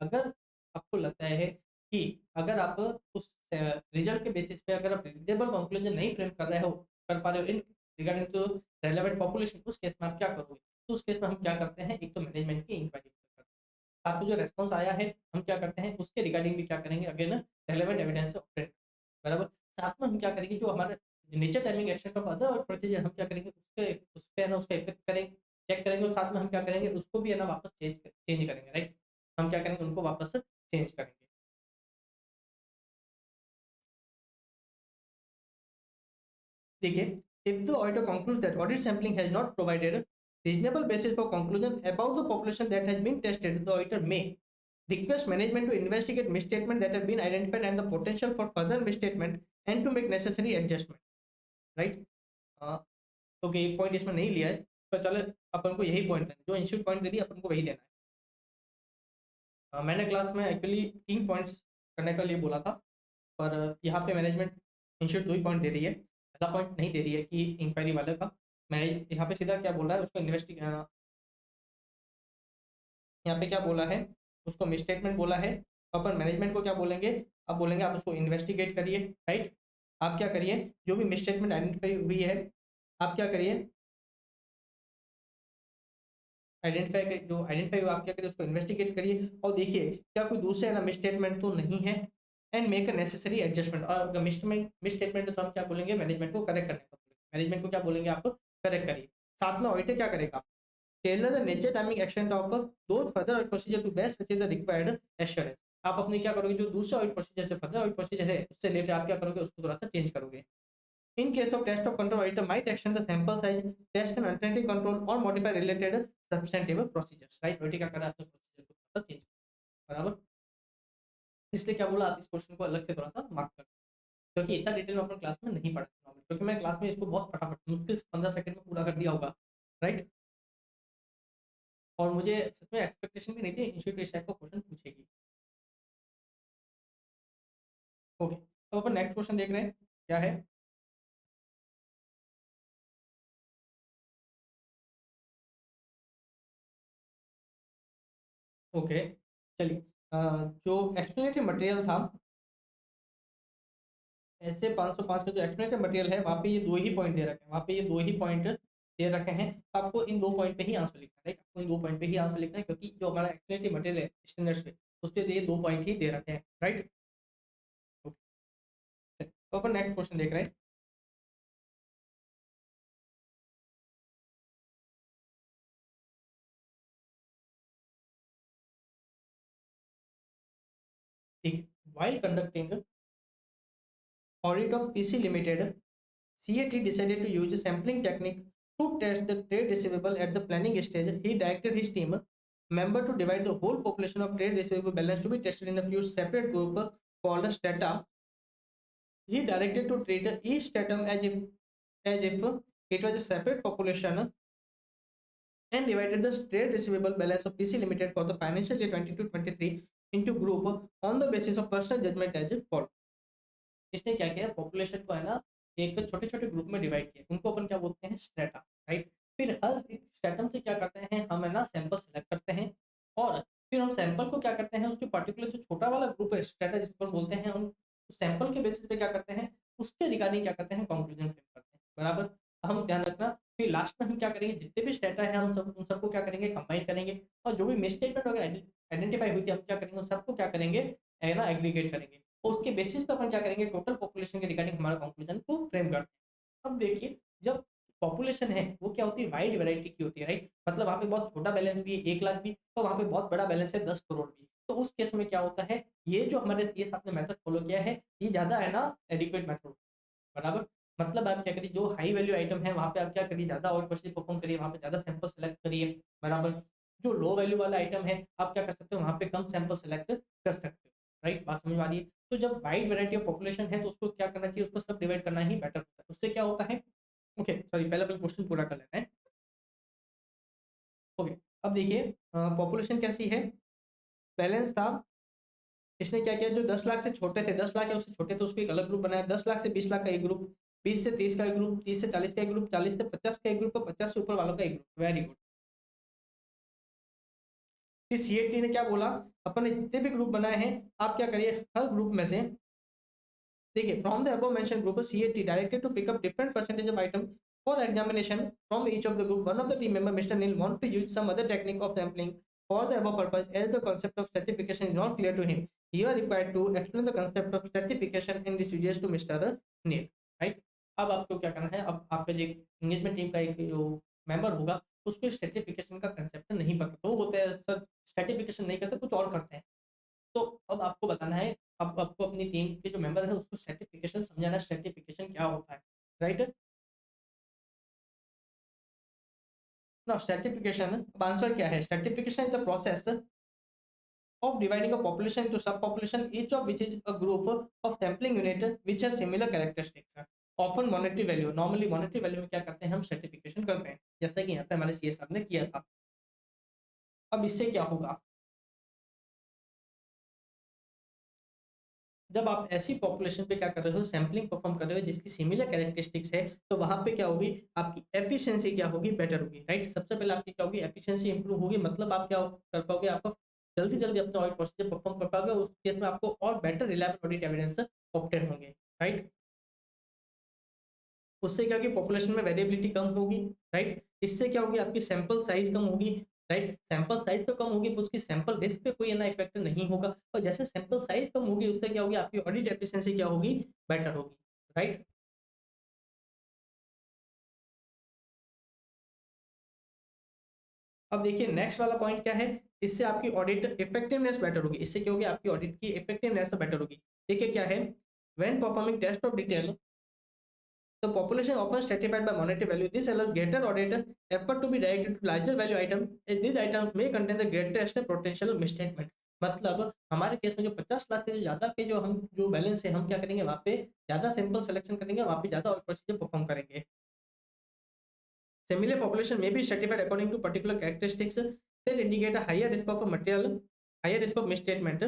अगर आपको लगता है कि अगर आप उस रिजल्ट के बेसिस पे अगर आप रिजनेबल कंक्लूजन नहीं फ्रेम कर रहे हो, कर पा रहे हो in regarding to relevant population, उस केस में आप क्या करोगे? तो उस केस में हम क्या करते हैं, एक तो मैनेजमेंट की इंक्वायरी करते हैं, आपको जो रेस्पॉन्स आया है हम क्या करते हैं उसके रिगार्डिंग भी क्या करेंगे, अगेन रेलेवेंट एविडेंस से ऑपरेट, बराबर? साथ में हम क्या करेंगे, जो हमारे नेचर टाइमिंग एक्शन का अदर प्रोसीजर हम क्या करेंगे, उसके उस पे है ना उसका इफेक्ट करेंगे, चेक करेंगे, और साथ में हम क्या करेंगे उसको भी है ना वापस चेंज करेंगे, राइट? हम क्या करेंगे, उनको वापस चेंज करेंगे। देखिए, if the auditor concludes that audit sampling has not provided reasonable basis for conclusion about the population that has been tested, the auditor may request management to investigate misstatement that have been identified and the potential for further misstatement and to make necessary adjustment, right? Okay, एक point इसमें नहीं लिया है, तो चलो अपन को यही point है, जो इंस्टीट्यूट पॉइंट दे दिया अपन को वही देना है। मैंने क्लास में एक्चुअली 3 पॉइंट्स करने के लिए बोला था, पर यहाँ पे मैनेजमेंट इंस्टीट्यूट 2 ही पॉइंट दे रही है, पहला पॉइंट नहीं दे रही है कि इंक्वायरी वाले का। मैं यहाँ पे सीधा क्या बोल रहा है, उसको यहाँ पे क्या बोला है, उसको मिसस्टेटमेंट बोला है। तो अपन मैनेजमेंट को क्या बोलेंगे, अब बोलेंगे आप उसको इन्वेस्टिगेट करिए, राइट? आप क्या करिए, जो भी मिसस्टेटमेंट आइडेंटिफाई हुई है आप क्या करिए, आइडेंटिफाई हुआ आप क्या करिए, उसको इन्वेस्टिगेट करिए और देखिए क्या कोई दूसरे ना मिसस्टेटमेंट तो नहीं है, and make a necessary adjustment. और अगर मिसस्टेटमेंट है तो हम क्या बोलेंगे, मैनेजमेंट को करेक्ट करने को बोलेंगे, मैनेजमेंट को क्या बोलेंगे, आप करेक्ट करिए। साथ में ऑडिटर क्या करेगा, tailor the nature timing action of those further procedure to best achieve the required assurance. आप अपने क्या करोगे, जो दूसरा ऑडिट प्रोसीजर से फर्दर ऑडिट प्रोसीजर है उससे रिलेटेड आप क्या करोगे, उसको थोड़ा सा चेंज करोगे। In case of test of control, auditor might extend the sample size, test an alternative control or modify related substantive procedures. Right? auditor क्या करा अपने प्रोसीजर को चेंज, बराबर। इसलिए क्या बोला, आप इस क्वेश्चन को अलग से थोड़ा सा मार्क कर, क्योंकि इतना डिटेल में अपने क्लास में नहीं पढ़ा था, क्योंकि मैं क्लास में इसको बहुत फटाफट मुश्किल से 15 सेकंड में पूरा कर दिया होगा। राइट, और मुझे सच में एक्सपेक्टेशन भी नहीं थी इंस्टीट्यूट इस टाइप का क्वेश्चन पूछेगी। ओके, तो अपन नेक्स्ट क्वेश्चन देख रहे हैं क्या है। ओके, चलिए, जो एक्सप्लेनेटरी मटेरियल था, ऐसे 505 का जो एक्सप्लेनेटरी मटेरियल है वहाँ पे ये दो ही पॉइंट दे रखे हैं, वहाँ पे ये दो ही पॉइंट दे रखे हैं। आपको इन दो पॉइंट पे ही आंसर लिखना है, राइट, आपको इन दो पॉइंट पे ही आंसर लिखना है, क्योंकि जो हमारा एक्सप्लेनेटरी मटेरियल है स्टैंडर्ड्स पे, उस पे ये दो पॉइंट ही दे रखे हैं। राइट, तो अपन नेक्स्ट क्वेश्चन देख रहे हैं। ठीक है, while conducting audit of PC Limited, CAT decided to use a sampling technique to test the trade receivable at the planning stage. He directed his team member to divide the whole population of trade receivable balance to be tested in a few separate group called strata. He directed to treat each stratum as if it was a separate population and divided the trade receivable balance of PC Limited for the financial year 22-23 into group on the basis of personal judgment as follows. इसने क्या किया, population को है ना एक छोटे छोटे group में डिवाइड किया, उनको अपन क्या बोलते हैं, स्ट्रेटा। राइट, फिर हर एक स्ट्रेटम से क्या करते हैं, हम है ना सैंपल सेलेक्ट करते हैं, और फिर हम सैंपल को क्या करते हैं, उसके पर्टिकुलर जो छोटा वाला ग्रुप है स्ट्रेटा जिसको हम बोलते हैं, हम सैंपल के बेसिस पे क्या करते हैं, उसके रिगार्डिंग क्या करते हैं, कंक्लूजन फ्रेम करते हैं। बराबर, हम ध्यान रखना, फिर लास्ट में हम क्या करेंगे, जितने भी स्टेटा है हम सब उन सबको क्या करेंगे, कंबाइन करेंगे, और जो भी मिसस्टेटमेंट वगैरह आइडेंटिफाई हुई थी हम क्या करेंगे, उन सबको क्या करेंगे, है ना एग्रीगेट करेंगे, और उसके बेसिस पे अपन क्या करेंगे, टोटल पॉपुलेशन के रिगार्डिंग हमारा कंक्लूजन को फ्रेम करते हैं। अब देखिए, जब पॉपुलेशन है वो क्या होती है, वाइड वैरायटी की होती है। राइट, मतलब वहाँ पे बहुत छोटा बैलेंस भी है 1 लाख भी, तो वहाँ पे बहुत बड़ा बैलेंस है 10 करोड़ भी। तो उस केस में क्या होता है, ये जो हमारे ये आपने मेथड फॉलो किया है, ये ज्यादा है ना एडिक्वेट मेथड। बराबर, मतलब आप क्या करिए, जो हाई वैल्यू आइटम है वहाँ पे आप क्या करिए, ज्यादा और क्वेश्चन परफॉर्म करिए, वहाँ पे ज्यादा सैंपल सेलेक्ट करिए। बराबर, जो लो वैल्यू वाला आइटम है आप क्या कर सकते हो, वहाँ पे कम सैंपल सेलेक्ट कर सकते हो। राइट, बात समझ में आ रही है। तो जब वाइड वैरायटी ऑफ पॉपुलेशन है तो उसको क्या करना चाहिए, उसको सब डिवाइड करना ही बेटर होता है। उससे क्या होता है, ओके सॉरी, पहले अपन क्वेश्चन पूरा कर लेते हैं। ओके, अब देखिए, पॉपुलेशन कैसी है, बैलेंस था। इसने क्या किया, जो 10 लाख से छोटे थे, 10 लाख या उससे छोटे थे, उसको एक अलग ग्रुप बनाया। 10 लाख से 20 लाख का एक ग्रुप, 20 से 30 का एक ग्रुप, 30 से 40 का एक ग्रुप, 40 से 50 का एक ग्रुप, और 50 से ऊपर वालों का एक ग्रुप। Very good. फिर सीएटी ने क्या बोला, अपन ने जितने भी ग्रुप बनाए हैं, आप क्या करिए, हर ग्रुप में से देखिए, from the above mention group CAT directed to pick up different percentage of item for examination from each of the group. One of the team member mister Neel want to use some other technique of sampling for the above purpose as the concept of certification is not clear to him. You are required to explain the concept of stratification and this suggests to Mr. Neil. Right? अब आपको क्या करना है, अब आपका जो engagement team का एक जो मेंबर होगा, उसको स्ट्रेटिफिकेशन का कंसेप्ट नहीं पता, तो वो बोलते हैं सर स्ट्रेटिफिकेशन नहीं करते, कुछ और करते हैं। तो अब आपको बताना है, अब आपको अपनी टीम के जो मेंबर है उसको स्ट्रेटिफिकेशन समझाना है, स्ट्रेटिफिकेशन क्या होता है। राइट, नाउ स्ट्रेटिफिकेशन, अब आंसर क्या है, stratification is the process of dividing a population into subpopulation, each of which is a group of sampling unit which has similar characteristics. Often monetary value, normally monetary value में क्या करते हैं, हम stratification करते हैं, जैसा कि यहाँ पे हमारे सीए साहब ने किया था। अब इससे क्या होगा, जब आप ऐसी पॉपुलेशन पे क्या कर रहे हो, सैम्पलिंग परफॉर्म कर रहे हो जिसकी सिमिलर कैरेक्टरिस्टिक्स है, तो वहां पे क्या होगी, आपकी एफिशिएंसी क्या होगी, बेटर होगी। राइट, सबसे पहले आपकी क्या होगी, एफिशिएंसी इंप्रूव होगी, मतलब आप क्या कर पाओगे, आपको जल्दी जल्दी अपने ऑडिट प्रोसीजर परफॉर्म कर पाओगे, उस केस में आपको और better reliable audit evidence obtain होंगे। राइट, उससे क्या होगी, पॉपुलेशन में वेरिएबिलिटी कम होगी। राइट, इससे क्या होगी, आपकी सैंपल साइज कम होगी। राइट, सैंपल साइज तो कम होगी तो उसकी सैंपल रिस्क पे कोई ना इफेक्ट नहीं होगा, और जैसे सैंपल साइज कम होगी उससे क्या होगी, आपकी ऑडिट एफिशिएंसी क्या होगी, बेटर होगी। राइट, अब देखिए नेक्स्ट वाला पॉइंट क्या है, इससे आपकी ऑडिट इफेक्टिवनेस बेटर होगी। इससे क्या होगी, आपकी ऑडिट की इफेक्टिवनेस बेटर होगी। देखिए क्या है, when performing test of detail The population often stratified by monetary value. This allows greater audit effort to be directed to larger value item. These items may contain the greatest potential misstatement. मतलब हमारे case में जो 50 लाख से ज्यादा के जो हम जो बैलेंस है हम क्या करेंगे वहां पे ज्यादा सैंपल सिलेक्शन करेंगे, वहां पे ज्यादा प्रोसीजर परफॉर्म करेंगे. Similar population may be stratified according to particular characteristics that indicate a higher risk of material, higher risk of misstatement,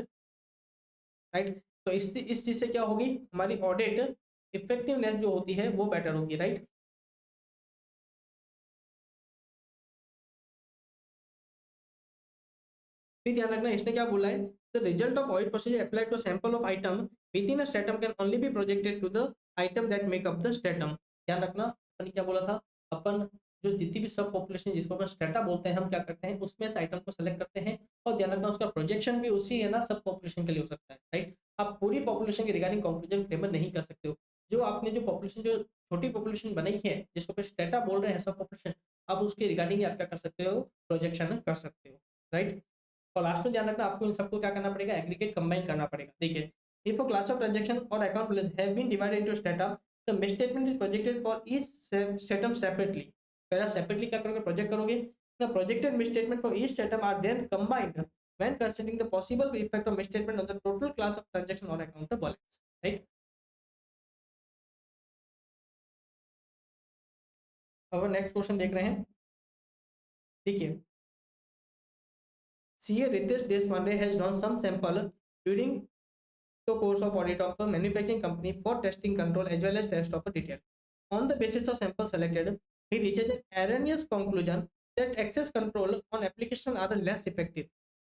right. तो इस चीज से क्या होगी, हमारी ऑडिट इफेक्टिवनेस जो होती है वो बेटर होगी, राइट. फिर ध्यान रखना इसने क्या बोला है, the result of audit procedure applied to sample of item within a stratum can only be projected to the item that make up the stratum. ध्यान रखना अपन क्या बोला था, अपन जो जितनी भी सब पॉपुलेशन जिसको अपन स्ट्रेटा बोलते हैं हम क्या करते हैं उसमें से आइटम को सेलेक्ट करते हैं. और ध्यान रखना उसका प्रोजेक्शन भी उसी है ना सब पॉपुलेशन के लिए हो सकता है, राइट. आप पूरी पॉपुलेशन के रिगार्डिंग कंक्लूजन फ्रेम नहीं कर सकते हो. जो आपने जो पॉपुलेशन जो छोटी पॉपुलेशन बनाई है जिसको अपन स्ट्रेटा बोल रहे हैं सब पॉपुलेशन, आप उसके रिगार्डिंग आप क्या कर सकते हो, प्रोजेक्शन कर सकते हो, राइट. और लास्ट में ध्यान रखना आपको इन सबको क्या करना पड़ेगा, एग्रीगेट कंबाइन करना पड़ेगा. देखिए, if a class of transaction और account balance have been divided into strata, the misstatement is projected for each stratum separately. पहले आप सेपरेटली क्या करोगे, प्रोजेक्ट करोगे. The projected misstatement for each stratum are then combined when considering the possible effect of misstatement on the total class of transaction और account balance, right. अब next question देख रहे हैं. देखिए, CA Ritesh Deshpande has drawn some sample during the course of audit of a manufacturing company for testing control as well as test of a detail. On the basis of sample selected, he reaches an erroneous conclusion that access control on application are less effective.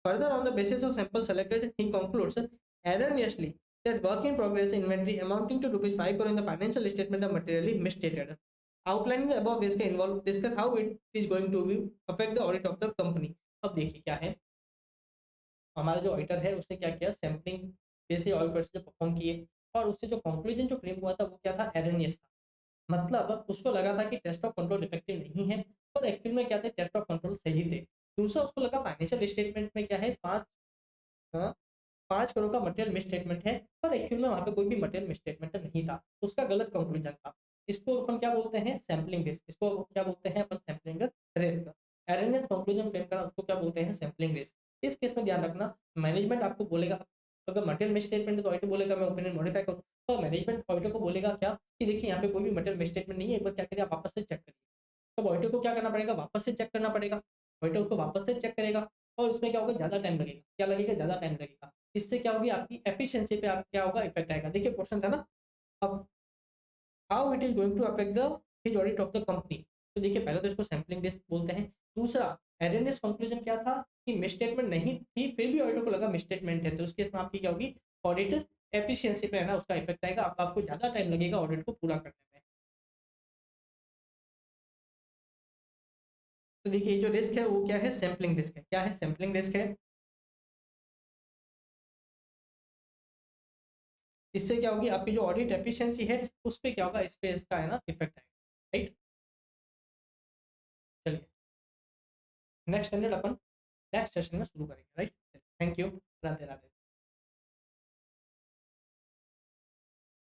Further, on the basis of sample selected, he concludes erroneously that work in progress inventory amounting to rupees 5 crore in the financial statement are materially misstated. Outlining the above risk involved, discuss how it is going to affect the audit of the company. अब देखिए क्या है, हमारा जो auditor है उसने क्या किया, सैम्पलिंग जैसे ऑडिट प्रोसीजर परफॉर्म किए और उससे जो कंक्लूजन जो फ्रेम हुआ था वो क्या था, एरनियस था. मतलब उसको लगा था कि टेस्ट ऑफ कंट्रोल इफेक्टिव नहीं है और एक्चुअल में क्या थे, टेस्ट ऑफ कंट्रोल सही थे. दूसरा उसको लगा फाइनेंशियल स्टेटमेंट में क्या है, 5 करोड़ का मटेरियल मिस स्टेटमेंट है पर एक्चुअल में वहां पे कोई भी मटेरियल मिस स्टेटमेंट नहीं था. उसका गलत कंक्लूजन था. इसको अपन क्या बोलते हैं, सैम्पलिंग रिस्क. इसको क्या बोलते हैं अपन, sampling risk. Erroneous conclusion frame करना उसको क्या बोलते हैं, सैम्पलिंग रिस्क. इस केस में ध्यान रखना, मैनेजमेंट आपको बोलेगा अगर मटेरियल मिस स्टेटमेंट है तो ऑडिटर बोलेगा मैं ओपिनियन मॉडिफाई करूँ. तो मैनेजमेंट ऑडिटर को बोलेगा क्या कि देखिए यहाँ पे कोई भी मटेरियल मिस स्टेटमेंट नहीं है, एक बार क्या करिए आप वापस से चेक करिए. तो ऑडिटर को क्या करना पड़ेगा, वापस से चेक करना पड़ेगा. ऑडिटर उसको वापस से चेक करेगा और इसमें क्या होगा, ज्यादा टाइम लगेगा. क्या लगेगा, ज्यादा टाइम लगेगा. इससे क्या होगी, आपकी एफिशिएंसी पे आप क्या होगा, इफेक्ट आएगा. देखिए क्वेश्चन था ना, अब how it is going to affect the his audit of the company. तो देखिए पहले तो इसको सैम्पलिंग रिस्क बोलते हैं. दूसरा एरनेस कंक्लूजन क्या था कि मिस स्टेटमेंट नहीं थी फिर भी ऑडिटर को लगा मिस स्टेटमेंट है, तो उस केस में आपकी क्या होगी, ऑडिट एफिशिएंसी पे है ना उसका इफेक्ट आएगा. आपको ज्यादा टाइम लगेगा ऑडिट को पूरा करने में. तो देखिए जो रिस्क है वो क्या है, सैम्पलिंग रिस्क है. क्या है, सैम्पलिंग रिस्क है. इससे क्या होगी, आपकी जो ऑडिट एफिशिएंसी है उस पे क्या होगा, इस पे इसका है ना इफेक्ट आएगा, राइट. चलिए नेक्स्ट स्टैंडर्ड अपन नेक्स्ट सेशन में शुरू करेंगे, राइट. Thank you.